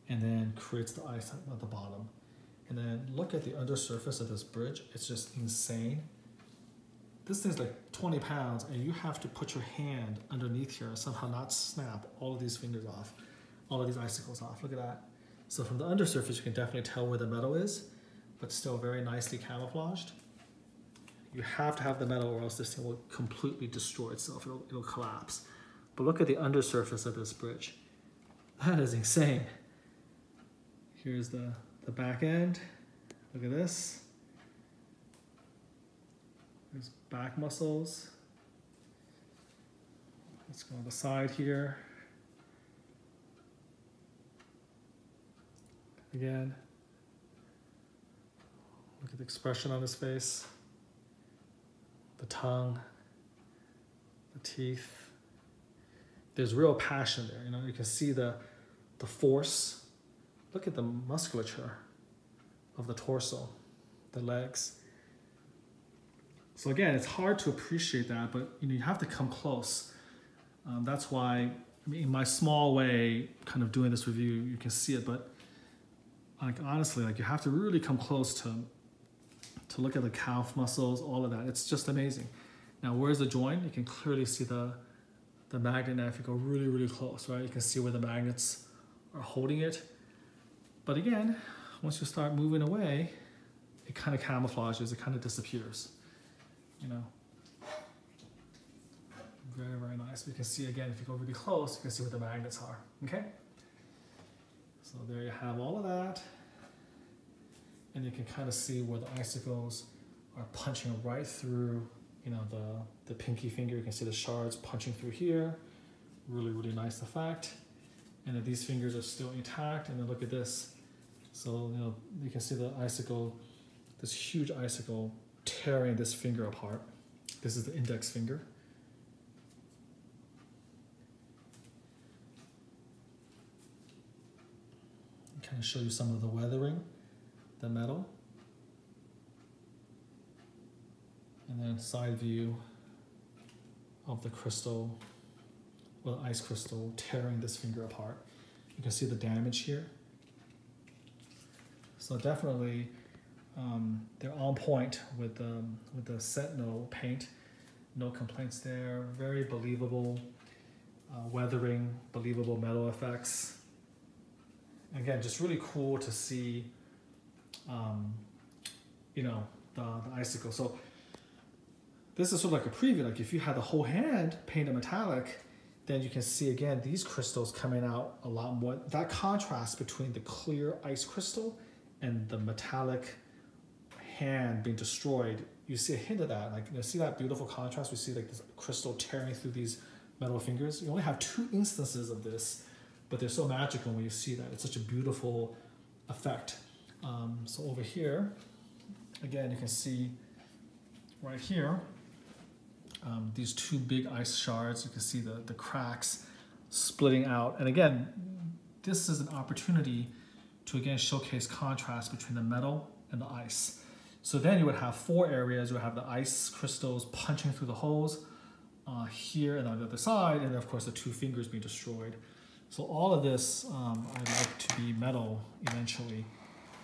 [SPEAKER 1] and then creates the ice at the bottom. And then look at the undersurface of this bridge. It's just insane. This thing's like 20 pounds, and you have to put your hand underneath here and somehow not snap all of these fingers off, all of these icicles off. Look at that. So from the undersurface, you can definitely tell where the metal is, but still very nicely camouflaged. You have to have the metal, or else this thing will completely destroy itself. It'll collapse. But look at the undersurface of this bridge. That is insane. Here's the back end. Look at this. There's back muscles. Let's go on the side here. Again. Look at the expression on his face. The tongue. The teeth. There's real passion there, you can see the force. Look at the musculature of the torso, the legs. So again, it's hard to appreciate that, but you have to come close. That's why, in my small way, kind of doing this review, you can see it, but honestly, you have to really come close to look at the calf muscles, all of that. It's just amazing. Now, where's the joint? You can clearly see the magnet now if you go really, really close, right? You can see where the magnets are holding it. But again, once you start moving away, it kind of camouflages, it kind of disappears, Very, very nice. We can see again, if you go really close, you can see where the magnets are, okay? So there you have all of that. And you can kind of see where the icicles are punching right through the pinky finger. You can see the shards punching through here. Really, really nice effect. And then these fingers are still intact. And then look at this. So, you can see the icicle, this huge icicle tearing this finger apart. This is the index finger. Kind of show you some of the weathering, the metal. And then side view of the crystal, well, ice crystal tearing this finger apart. You can see the damage here. So definitely, they're on point with the Sentinel paint. No complaints there. Very believable weathering, believable metal effects. Again, just really cool to see, you know, the icicle. So this is sort of like a preview. Like if you had the whole hand painted metallic, then you can see again these crystals coming out a lot more. That contrast between the clear ice crystal and the metallic hand being destroyed, you see a hint of that. Like, you know, see that beautiful contrast? We see like this crystal tearing through these metal fingers. You only have 2 instances of this, but they're so magical when you see that. It's such a beautiful effect. So over here, again, you can see right here, these 2 big ice shards. You can see the cracks splitting out. And again, this is an opportunity to again showcase contrast between the metal and the ice. So then you would have 4 areas. You would have the ice crystals punching through the holes here and on the other side, and then of course the 2 fingers being destroyed. So all of this I'd like to be metal eventually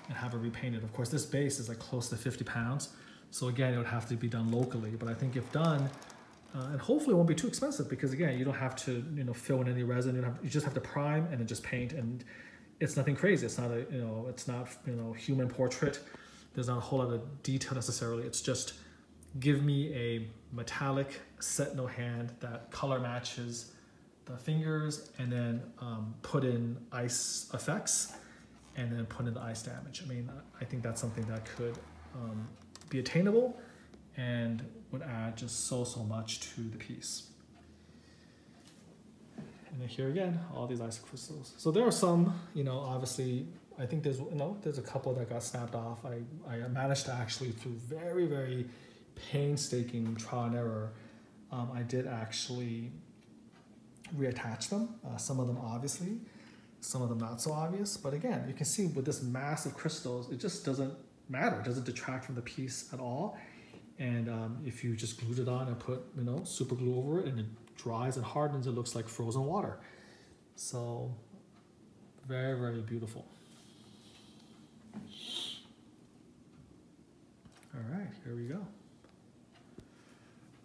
[SPEAKER 1] and have it repainted. Of course, this base is like close to 50 pounds. So again, it would have to be done locally, but I think if done, and hopefully it won't be too expensive, because again, you don't have to, you know, fill in any resin. You just have to prime and then just paint, and it's nothing crazy. It's not a, you know, it's not, you know, human portrait. There's not a whole lot of detail necessarily. It's just give me a metallic Sentinel hand that color matches the fingers, and then put in ice effects, and then put in the ice damage. I mean, I think that's something that could be attainable and would add just so much to the piece. And then here again, all these ice crystals. So there are some, you know, obviously, I think there's, you know, there's a couple that got snapped off. I managed to actually, through very painstaking trial and error, I did actually reattach them. Some of them obviously, some of them not so obvious. But again, you can see with this massive crystals, it just doesn't matter. It doesn't detract from the piece at all. And if you just glued it on and put, you know, super glue over it, and it dries and hardens, it looks like frozen water. So very beautiful. All right, here we go.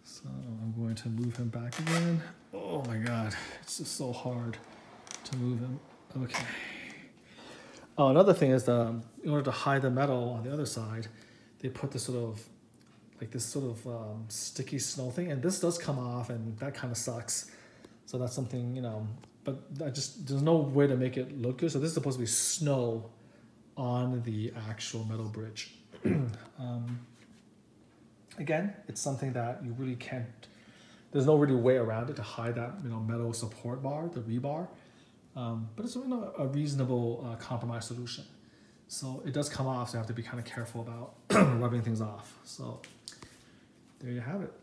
[SPEAKER 1] So I'm going to move him back again. Oh my God, it's just so hard to move him. Okay. Oh, another thing is in order to hide the metal on the other side, they put this sort of, like this sort of sticky snow thing, and this does come off, and that kind of sucks. So that's something, you know, but there's no way to make it look good. So this is supposed to be snow on the actual metal bridge. Again, it's something that you really can't, there's no really way around it to hide that, you know, metal support bar, the rebar. But it's, you know, a reasonable compromise solution. So it does come off, so you have to be kind of careful about rubbing things off. So there you have it.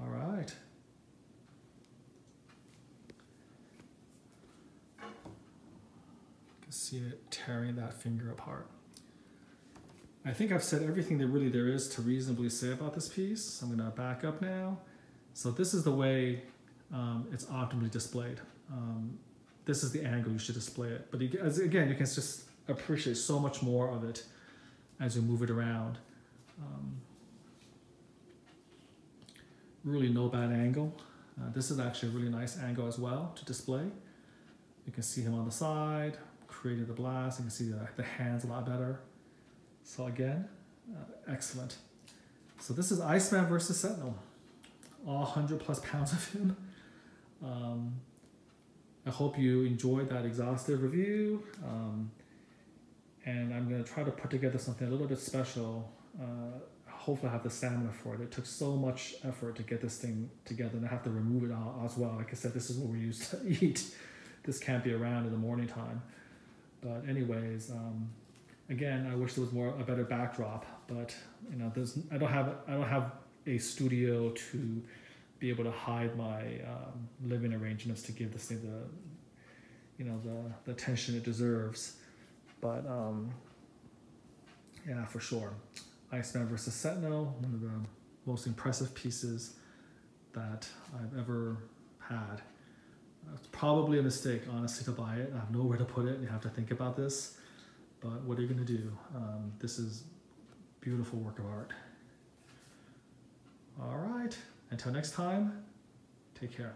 [SPEAKER 1] All right. You can see it tearing that finger apart. I think I've said everything that really there is to reasonably say about this piece. I'm gonna back up now. So this is the way it's optimally displayed. This is the angle you should display it. But again, you can just appreciate so much more of it as you move it around. Really no bad angle. This is actually a really nice angle as well to display. You can see him on the side, created the blast. You can see the hands a lot better. So again, excellent. So this is Iceman versus Sentinel. All 100+ pounds of him. I hope you enjoyed that exhaustive review. And I'm gonna try to put together something a little bit special. Hopefully I have the stamina for it. It took so much effort to get this thing together, and I have to remove it as well. Like I said, this is what we used to eat. This can't be around in the morning time. But anyways, again, I wish there was a better backdrop, but you know, I don't have a studio to be able to hide my living arrangements to give this thing the attention it deserves. But yeah, for sure, Iceman versus Sentinel, one of the most impressive pieces that I've ever had. It's probably a mistake, honestly, to buy it. I have nowhere to put it. You have to think about this. But what are you going to do? This is beautiful work of art. All right. Until next time, take care.